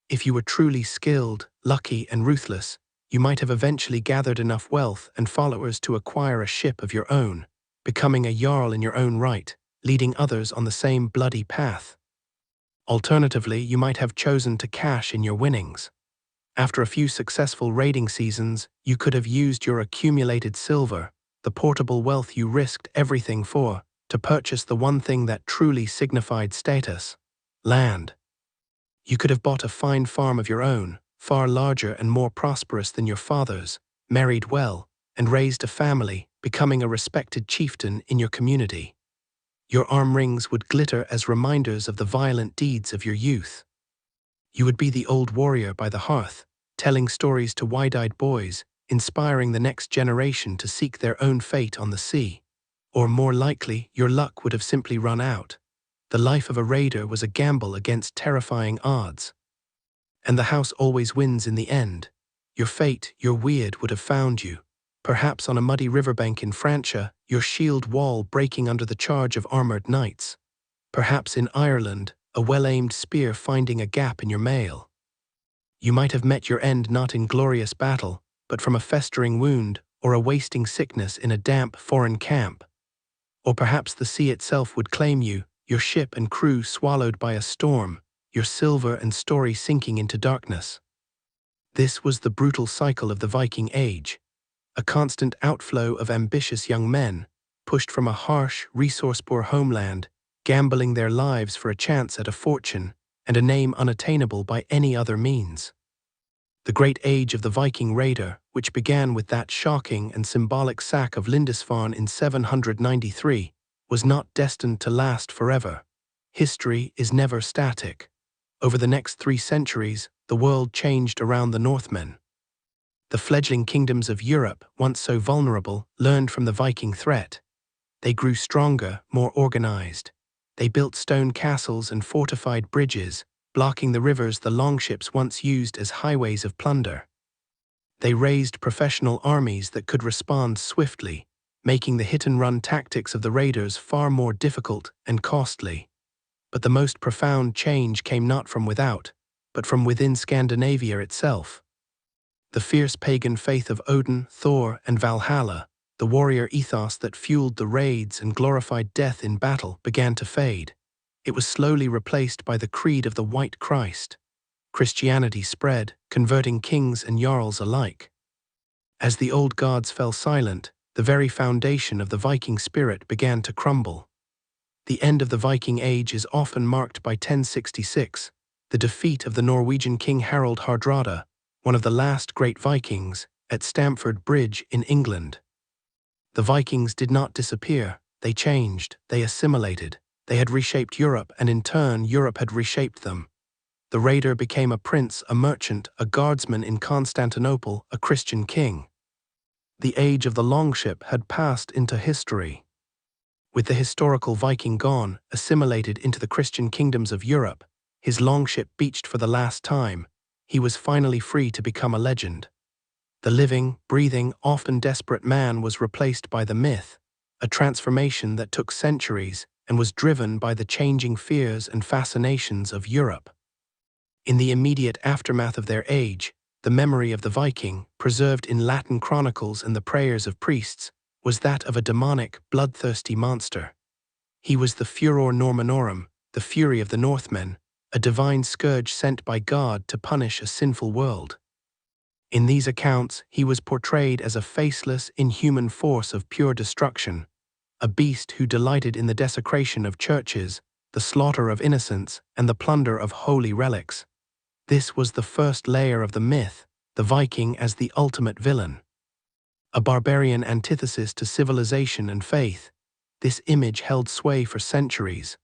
[SPEAKER 1] If you were truly skilled, lucky, and ruthless, you might have eventually gathered enough wealth and followers to acquire a ship of your own, becoming a Jarl in your own right, leading others on the same bloody path. Alternatively, you might have chosen to cash in your winnings. After a few successful raiding seasons, you could have used your accumulated silver, the portable wealth you risked everything for, to purchase the one thing that truly signified status: land. You could have bought a fine farm of your own, far larger and more prosperous than your father's, married well, and raised a family, becoming a respected chieftain in your community. Your arm rings would glitter as reminders of the violent deeds of your youth. You would be the old warrior by the hearth, telling stories to wide-eyed boys, inspiring the next generation to seek their own fate on the sea. Or more likely, your luck would have simply run out. The life of a raider was a gamble against terrifying odds. And the house always wins in the end. Your fate, your weird, would have found you. Perhaps on a muddy riverbank in Francia, your shield wall breaking under the charge of armored knights. Perhaps in Ireland, a well-aimed spear finding a gap in your mail. You might have met your end not in glorious battle, but from a festering wound or a wasting sickness in a damp foreign camp. Or perhaps the sea itself would claim you, your ship and crew swallowed by a storm, your silver and story sinking into darkness. This was the brutal cycle of the Viking Age, a constant outflow of ambitious young men, pushed from a harsh, resource-poor homeland, gambling their lives for a chance at a fortune and a name unattainable by any other means. The great age of the Viking raider, which began with that shocking and symbolic sack of Lindisfarne in 793, was not destined to last forever. History is never static. Over the next 3 centuries, the world changed around the Northmen. The fledgling kingdoms of Europe, once so vulnerable, learned from the Viking threat. They grew stronger, more organized. They built stone castles and fortified bridges, blocking the rivers the Longships once used as highways of plunder. They raised professional armies that could respond swiftly, making the hit-and-run tactics of the raiders far more difficult and costly. But the most profound change came not from without, but from within Scandinavia itself. The fierce pagan faith of Odin, Thor, and Valhalla, the warrior ethos that fueled the raids and glorified death in battle, began to fade. It was slowly replaced by the creed of the White Christ. Christianity spread, converting kings and jarls alike. As the old gods fell silent, the very foundation of the Viking spirit began to crumble. The end of the Viking Age is often marked by 1066, the defeat of the Norwegian king Harald Hardrada, one of the last great Vikings, at Stamford Bridge in England. The Vikings did not disappear, they changed, they assimilated. They had reshaped Europe, and in turn Europe had reshaped them. The raider became a prince, a merchant, a guardsman in Constantinople, a Christian king. The age of the Longship had passed into history. With the historical Viking gone, assimilated into the Christian kingdoms of Europe, his Longship beached for the last time, he was finally free to become a legend. The living, breathing, often desperate man was replaced by the myth, a transformation that took centuries and was driven by the changing fears and fascinations of Europe. In the immediate aftermath of their age, the memory of the Viking, preserved in Latin chronicles and the prayers of priests, was that of a demonic, bloodthirsty monster. He was the Furor Normanorum, the fury of the Northmen, a divine scourge sent by God to punish a sinful world. In these accounts, he was portrayed as a faceless, inhuman force of pure destruction, a beast who delighted in the desecration of churches, the slaughter of innocents, and the plunder of holy relics. This was the first layer of the myth, the Viking as the ultimate villain. A barbarian antithesis to civilization and faith, this image held sway for centuries.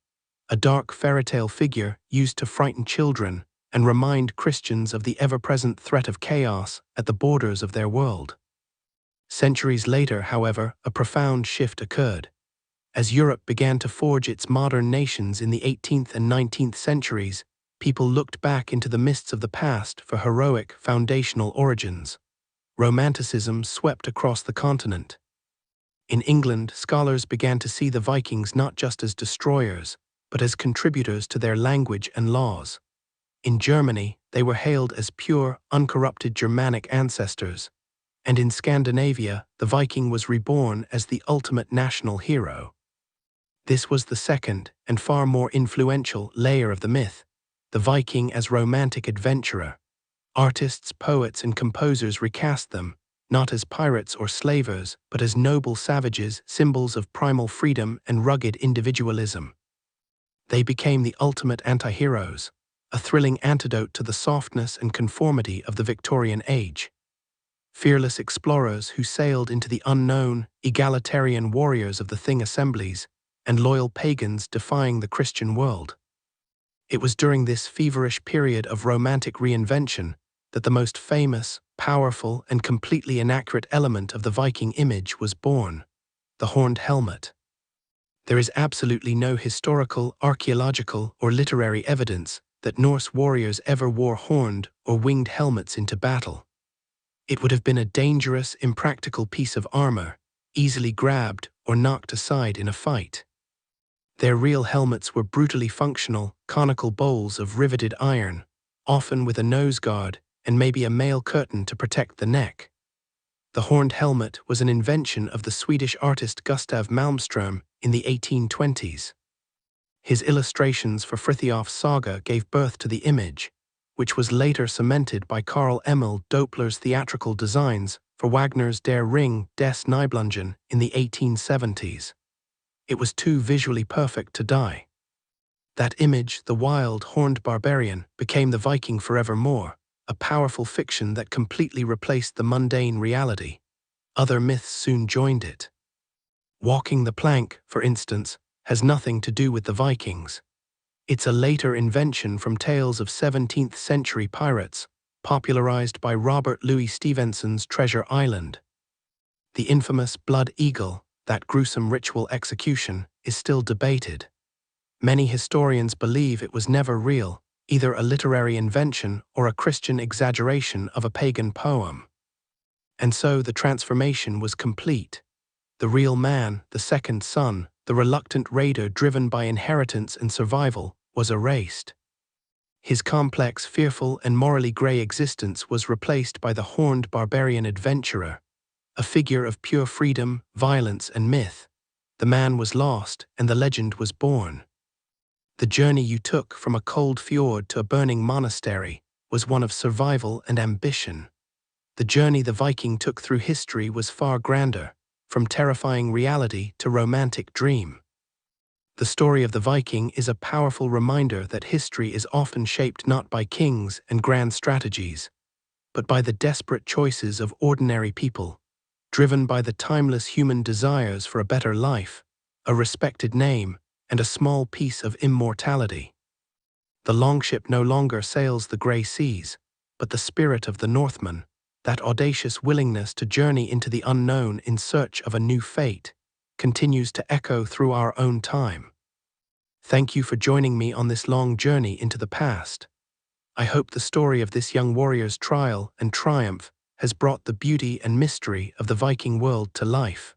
[SPEAKER 1] A dark fairy-tale figure used to frighten children and remind Christians of the ever-present threat of chaos at the borders of their world. Centuries later, however, a profound shift occurred. As Europe began to forge its modern nations in the 18th and 19th centuries, people looked back into the mists of the past for heroic, foundational origins. Romanticism swept across the continent. In England, scholars began to see the Vikings not just as destroyers, but as contributors to their language and laws. In Germany, they were hailed as pure, uncorrupted Germanic ancestors. And in Scandinavia, the Viking was reborn as the ultimate national hero. This was the second, and far more influential, layer of the myth, the Viking as romantic adventurer. Artists, poets, and composers recast them, not as pirates or slavers, but as noble savages, symbols of primal freedom and rugged individualism. They became the ultimate anti-heroes, a thrilling antidote to the softness and conformity of the Victorian age. Fearless explorers who sailed into the unknown, egalitarian warriors of the Thing assemblies, and loyal pagans defying the Christian world. It was during this feverish period of romantic reinvention that the most famous, powerful and completely inaccurate element of the Viking image was born: the horned helmet. There is absolutely no historical, archaeological, or literary evidence that Norse warriors ever wore horned or winged helmets into battle. It would have been a dangerous, impractical piece of armor, easily grabbed or knocked aside in a fight. Their real helmets were brutally functional, conical bowls of riveted iron, often with a nose guard and maybe a mail curtain to protect the neck. The horned helmet was an invention of the Swedish artist Gustav Malmström in the 1820s. His illustrations for Frithiof's saga gave birth to the image, which was later cemented by Carl Emil Doppler's theatrical designs for Wagner's Der Ring des Nibelungen in the 1870s. It was too visually perfect to die. That image, the wild, horned barbarian, became the Viking forevermore, a powerful fiction that completely replaced the mundane reality. Other myths soon joined it. Walking the plank, for instance, has nothing to do with the Vikings. It's a later invention from tales of 17th-century pirates, popularized by Robert Louis Stevenson's Treasure Island. The infamous Blood Eagle, that gruesome ritual execution, is still debated. Many historians believe it was never real, either a literary invention or a Christian exaggeration of a pagan poem. And so the transformation was complete. The real man, the second son, the reluctant raider driven by inheritance and survival, was erased. His complex, fearful, and morally grey existence was replaced by the horned barbarian adventurer, a figure of pure freedom, violence, and myth. The man was lost, and the legend was born. The journey you took from a cold fjord to a burning monastery was one of survival and ambition. The journey the Viking took through history was far grander, from terrifying reality to romantic dream. The story of the Viking is a powerful reminder that history is often shaped not by kings and grand strategies, but by the desperate choices of ordinary people, driven by the timeless human desires for a better life, a respected name, and a small piece of immortality. The Longship no longer sails the grey seas, but the spirit of the Northman, that audacious willingness to journey into the unknown in search of a new fate, continues to echo through our own time. Thank you for joining me on this long journey into the past. I hope the story of this young warrior's trial and triumph has brought the beauty and mystery of the Viking world to life.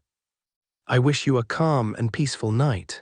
[SPEAKER 1] I wish you a calm and peaceful night.